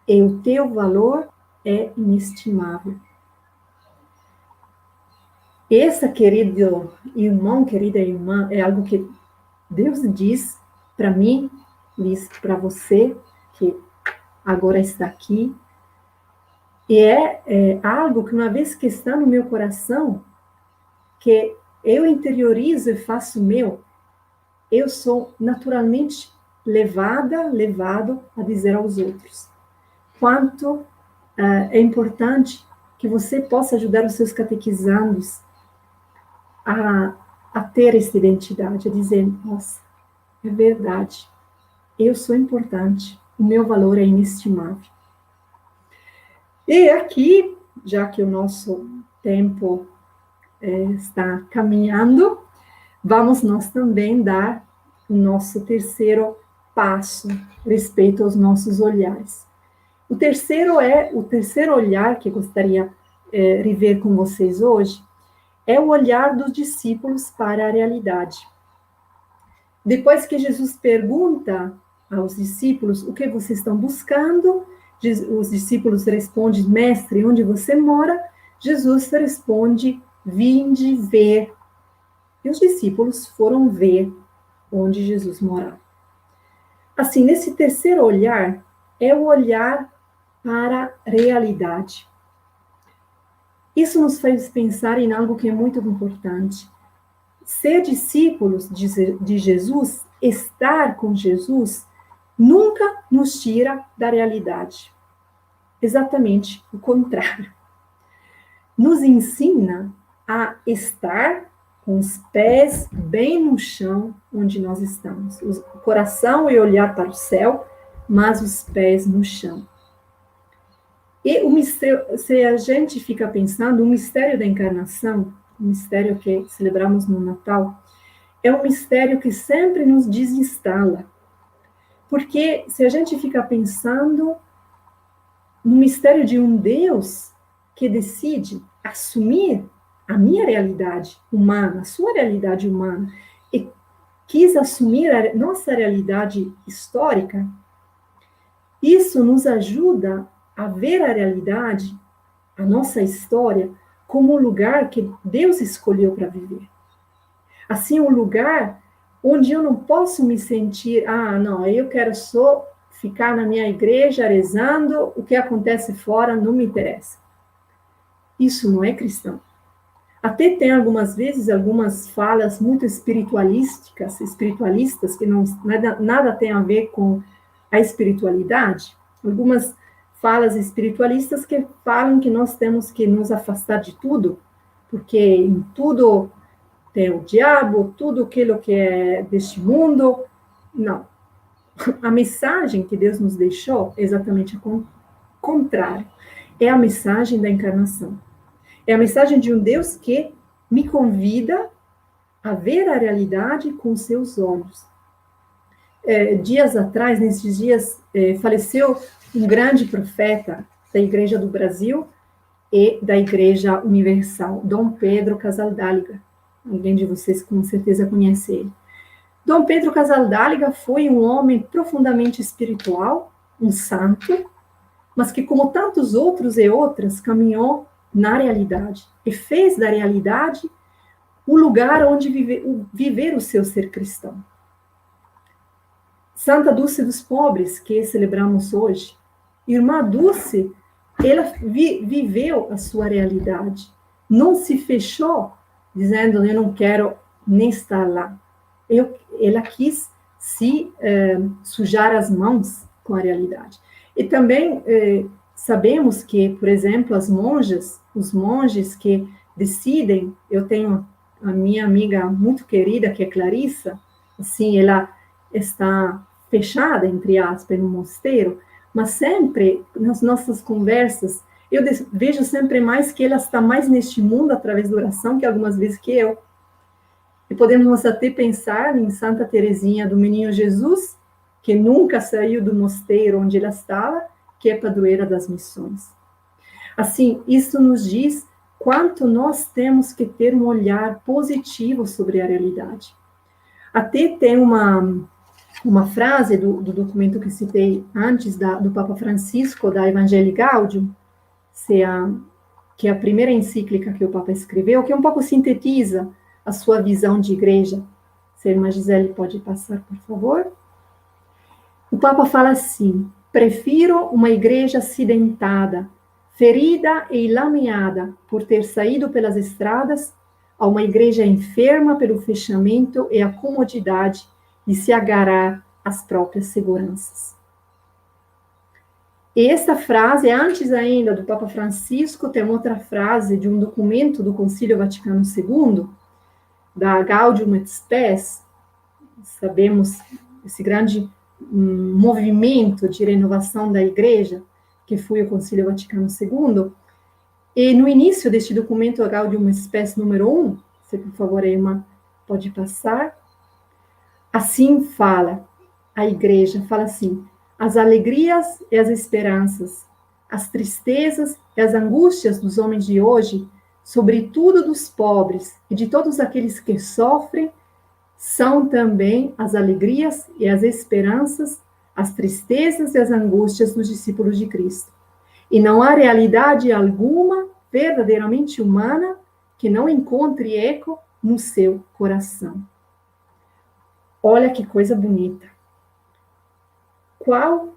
e o teu valor é inestimável. Essa, querido irmão, querida irmã, é algo que Deus diz para mim, diz para você, que agora está aqui, e é algo que uma vez que está no meu coração, que eu interiorizo e faço meu, eu sou naturalmente levado a dizer aos outros quanto é importante que você possa ajudar os seus catequizandos a ter essa identidade, a dizer, nossa, é verdade, eu sou importante, o meu valor é inestimável. E aqui, já que o nosso tempo está caminhando, vamos nós também dar o nosso terceiro passo respeito aos nossos olhares. O terceiro olhar que eu gostaria de ver com vocês hoje, é o olhar dos discípulos para a realidade. Depois que Jesus pergunta aos discípulos o que vocês estão buscando, os discípulos respondem, mestre, onde você mora? Jesus responde, vinde ver. E os discípulos foram ver onde Jesus morava. Assim, nesse terceiro olhar, é o olhar para a realidade. Isso nos faz pensar em algo que é muito importante. Ser discípulos de Jesus, estar com Jesus, nunca nos tira da realidade. Exatamente o contrário. Nos ensina a estar com os pés bem no chão onde nós estamos. O coração é olhar para o céu, mas os pés no chão. E o mistério, se a gente fica pensando, o mistério da encarnação, o mistério que celebramos no Natal, é um mistério que sempre nos desinstala. Porque se a gente fica pensando no mistério de um Deus que decide assumir a minha realidade humana, a sua realidade humana, e quis assumir a nossa realidade histórica, isso nos ajuda a ver a realidade, a nossa história, como um lugar que Deus escolheu para viver. Assim, um lugar onde eu não posso me sentir, não, eu quero só ficar na minha igreja rezando, o que acontece fora não me interessa. Isso não é cristão. Até tem algumas vezes, algumas falas muito espiritualistas, que nada tem a ver com a espiritualidade. Algumas falas espiritualistas que falam que nós temos que nos afastar de tudo, porque em tudo tem o diabo, tudo aquilo que é deste mundo. Não. A mensagem que Deus nos deixou é exatamente o contrário. É a mensagem da encarnação. É a mensagem de um Deus que me convida a ver a realidade com seus olhos. Dias atrás, nesses dias, faleceu um grande profeta da Igreja do Brasil e da Igreja Universal, Dom Pedro Casaldáliga. Alguém de vocês com certeza conhece ele. Dom Pedro Casaldáliga foi um homem profundamente espiritual, um santo, mas que, como tantos outros e outras, caminhou na realidade e fez da realidade o lugar onde viver o seu ser cristão. Santa Dulce dos Pobres, que celebramos hoje, Irmã Dulce, ela viveu a sua realidade, não se fechou, dizendo, eu não quero nem estar lá. Ela quis se sujar as mãos com a realidade. E também sabemos que, por exemplo, os monges que decidem, eu tenho a minha amiga muito querida, que é Clarissa, assim, ela está fechada, entre aspas, no mosteiro, mas sempre, nas nossas conversas, eu vejo sempre mais que ela está mais neste mundo através da oração, que algumas vezes que eu. E podemos até pensar em Santa Teresinha do Menino Jesus, que nunca saiu do mosteiro onde ela estava, que é padroeira das missões. Assim, isso nos diz quanto nós temos que ter um olhar positivo sobre a realidade. Até tem uma frase do documento que citei antes, do Papa Francisco, da Evangelii Gaudium, que é a primeira encíclica que o Papa escreveu, que um pouco sintetiza a sua visão de igreja. Se a irmã Gisele pode passar, por favor. O Papa fala assim: prefiro uma igreja acidentada, ferida e lameada por ter saído pelas estradas, a uma igreja enferma pelo fechamento e a comodidade de se agarrar às próprias seguranças. E essa frase, antes ainda do Papa Francisco, tem outra frase de um documento do Concílio Vaticano II, da Gaudium et Spes. Sabemos esse grande movimento de renovação da Igreja, que foi o Concílio Vaticano II. E no início deste documento, a Gaudium et Spes número 1, se por favor a irmã pode passar, assim fala a Igreja, fala assim: as alegrias e as esperanças, as tristezas e as angústias dos homens de hoje, sobretudo dos pobres e de todos aqueles que sofrem, são também as alegrias e as esperanças, as tristezas e as angústias dos discípulos de Cristo. E não há realidade alguma verdadeiramente humana que não encontre eco no seu coração. Olha que coisa bonita. Qual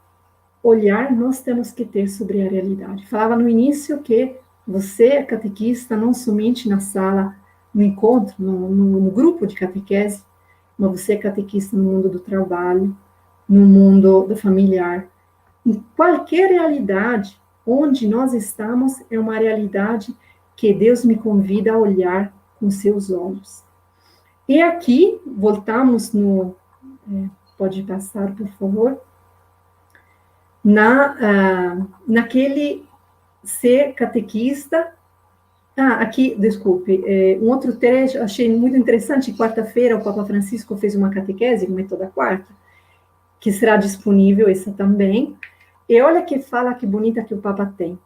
olhar nós temos que ter sobre a realidade? Falava no início que você é catequista não somente na sala, no encontro, no grupo de catequese, mas você é catequista no mundo do trabalho, no mundo do familiar. Em qualquer realidade onde nós estamos, é uma realidade que Deus me convida a olhar com seus olhos. E aqui, voltamos no... pode passar, por favor. Naquele ser catequista. Aqui, desculpe, um outro trecho, achei muito interessante. Quarta-feira, o Papa Francisco fez uma catequese, como é toda quarta, que será disponível, essa também. E olha que fala que bonita que o Papa tem.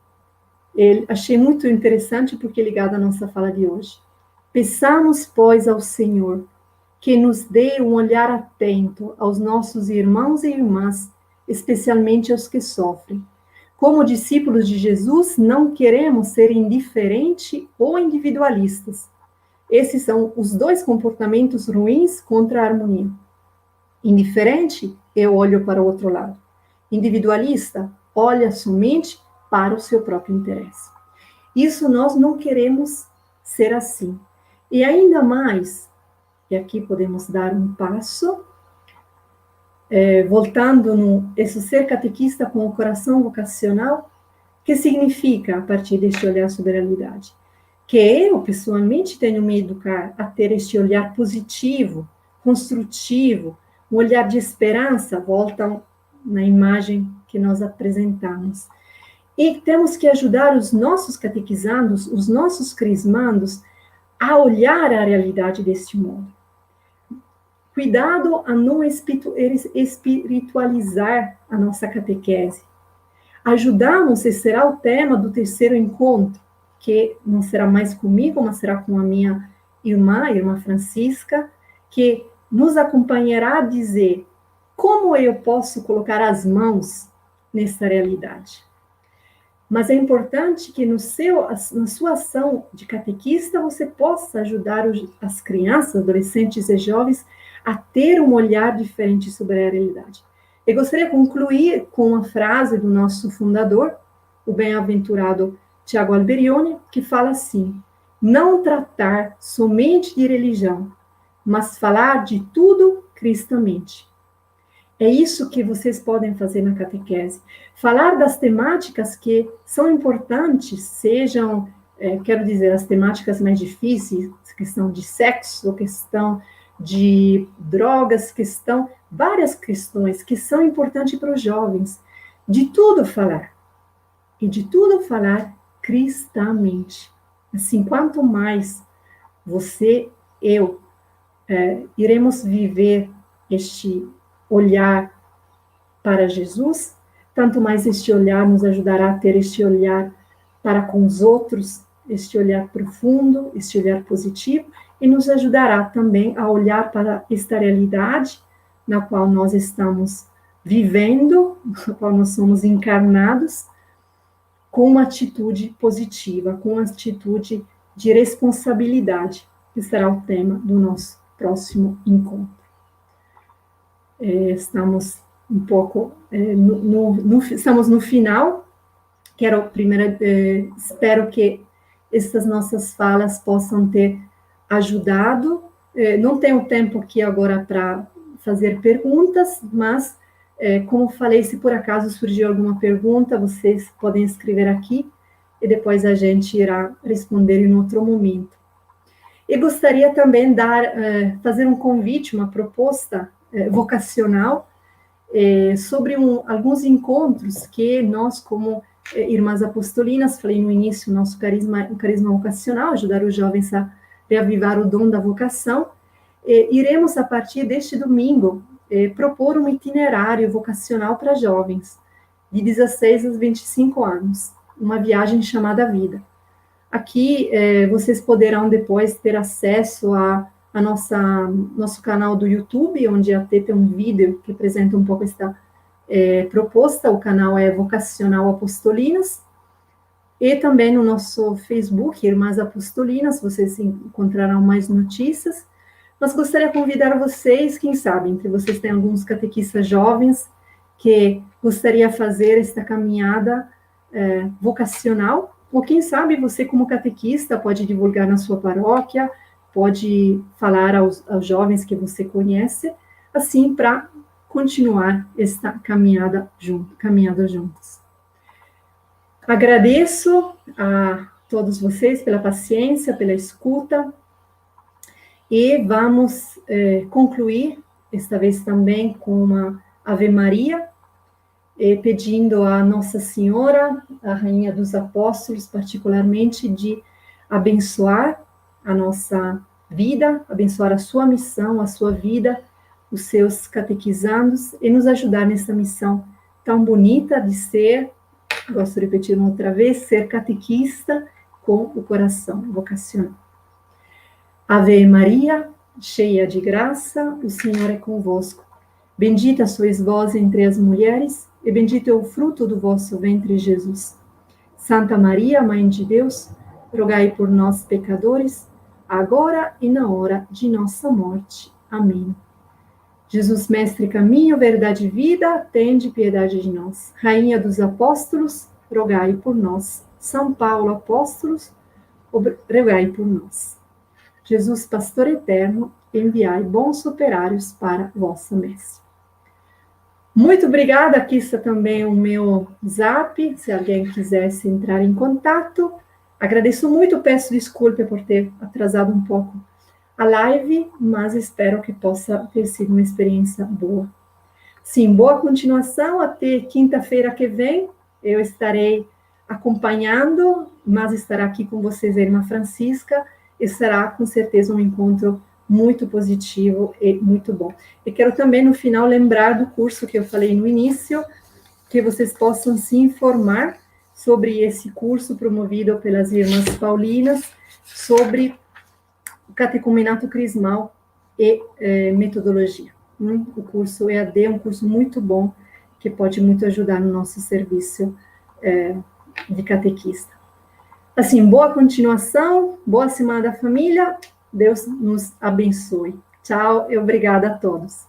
Achei muito interessante, porque é ligado à nossa fala de hoje. Peçamos, pois, ao Senhor que nos dê um olhar atento aos nossos irmãos e irmãs, especialmente aos que sofrem. Como discípulos de Jesus, não queremos ser indiferentes ou individualistas. Esses são os dois comportamentos ruins contra a harmonia. Indiferente, eu olho para o outro lado. Individualista, olha somente para o seu próprio interesse. Isso nós não queremos ser assim. E ainda mais, e aqui podemos dar um passo, voltando no esse ser catequista com o coração vocacional, que significa, a partir deste olhar sobre a realidade? Que eu, pessoalmente, tenho me educar a ter este olhar positivo, construtivo, um olhar de esperança, volta na imagem que nós apresentamos. E temos que ajudar os nossos catequizandos, os nossos crismandos, a olhar a realidade deste modo. Cuidado a não espiritualizar a nossa catequese. Ajudamos, esse será o tema do terceiro encontro, que não será mais comigo, mas será com a minha irmã, a irmã Francisca, que nos acompanhará a dizer como eu posso colocar as mãos nessa realidade. Mas é importante que na sua ação de catequista você possa ajudar as crianças, adolescentes e jovens a ter um olhar diferente sobre a realidade. Eu gostaria de concluir com uma frase do nosso fundador, o bem-aventurado Tiago Alberione, que fala assim: não tratar somente de religião, mas falar de tudo cristamente. É isso que vocês podem fazer na catequese. Falar das temáticas que são importantes, sejam, quero dizer, as temáticas mais difíceis, questão de sexo, questão de drogas, questão, várias questões que são importantes para os jovens. De tudo falar. E de tudo falar cristamente. Assim, quanto mais você, eu, iremos viver este olhar para Jesus, tanto mais este olhar nos ajudará a ter este olhar para com os outros, este olhar profundo, este olhar positivo, e nos ajudará também a olhar para esta realidade na qual nós estamos vivendo, na qual nós somos encarnados, com uma atitude positiva, com uma atitude de responsabilidade, que será o tema do nosso próximo encontro. Estamos um pouco, estamos no final. Quero primeiro, espero que essas nossas falas possam ter ajudado. Não tenho tempo aqui agora para fazer perguntas, mas, como falei, se por acaso surgiu alguma pergunta, vocês podem escrever aqui e depois a gente irá responder em outro momento. E gostaria também fazer um convite, uma proposta vocacional sobre alguns encontros que nós, como Irmãs Apostolinas, falei no início, nosso carisma vocacional, ajudar os jovens a reavivar o dom da vocação, iremos, a partir deste domingo, propor um itinerário vocacional para jovens, de 16 a 25 anos, uma viagem chamada Vida. Aqui, vocês poderão depois ter acesso a nosso canal do YouTube, onde até tem um vídeo que apresenta um pouco esta proposta. O canal é Vocacional Apostolinas, e também no nosso Facebook, Irmãs Apostolinas, vocês encontrarão mais notícias. Mas gostaria de convidar vocês, quem sabe, entre vocês tem alguns catequistas jovens que gostaria de fazer esta caminhada vocacional, ou quem sabe você, como catequista, pode divulgar na sua paróquia, pode falar aos jovens que você conhece, assim, para continuar esta caminhada juntos. Agradeço a todos vocês pela paciência, pela escuta, e vamos concluir, esta vez também com uma Ave Maria, pedindo a Nossa Senhora, a Rainha dos Apóstolos, particularmente, de abençoar a nossa vida, abençoar a sua missão, a sua vida, os seus catequizandos, e nos ajudar nessa missão tão bonita de ser, gosto de repetir uma outra vez, ser catequista com o coração vocacional. Ave Maria, cheia de graça, o Senhor é convosco. Bendita sois vós entre as mulheres, e bendito é o fruto do vosso ventre, Jesus. Santa Maria, Mãe de Deus, rogai por nós, pecadores, agora e na hora de nossa morte. Amém. Jesus, mestre, caminho, verdade e vida, tende piedade de nós. Rainha dos apóstolos, rogai por nós. São Paulo, apóstolos, rogai por nós. Jesus, pastor eterno, enviai bons operários para vossa messe. Muito obrigada, aqui está também o meu zap, se alguém quisesse entrar em contato. Agradeço muito, peço desculpa por ter atrasado um pouco a live, mas espero que possa ter sido uma experiência boa. Sim, boa continuação, até quinta-feira que vem, eu estarei acompanhando, mas estará aqui com vocês a Irmã Francisca, e será com certeza um encontro muito positivo e muito bom. E quero também, no final, lembrar do curso que eu falei no início, que vocês possam se informar sobre esse curso promovido pelas Irmãs Paulinas, sobre o catecumenato crismal e metodologia. O curso EAD é um curso muito bom, que pode muito ajudar no nosso serviço de catequista. Assim, boa continuação, boa semana da família, Deus nos abençoe. Tchau e obrigada a todos.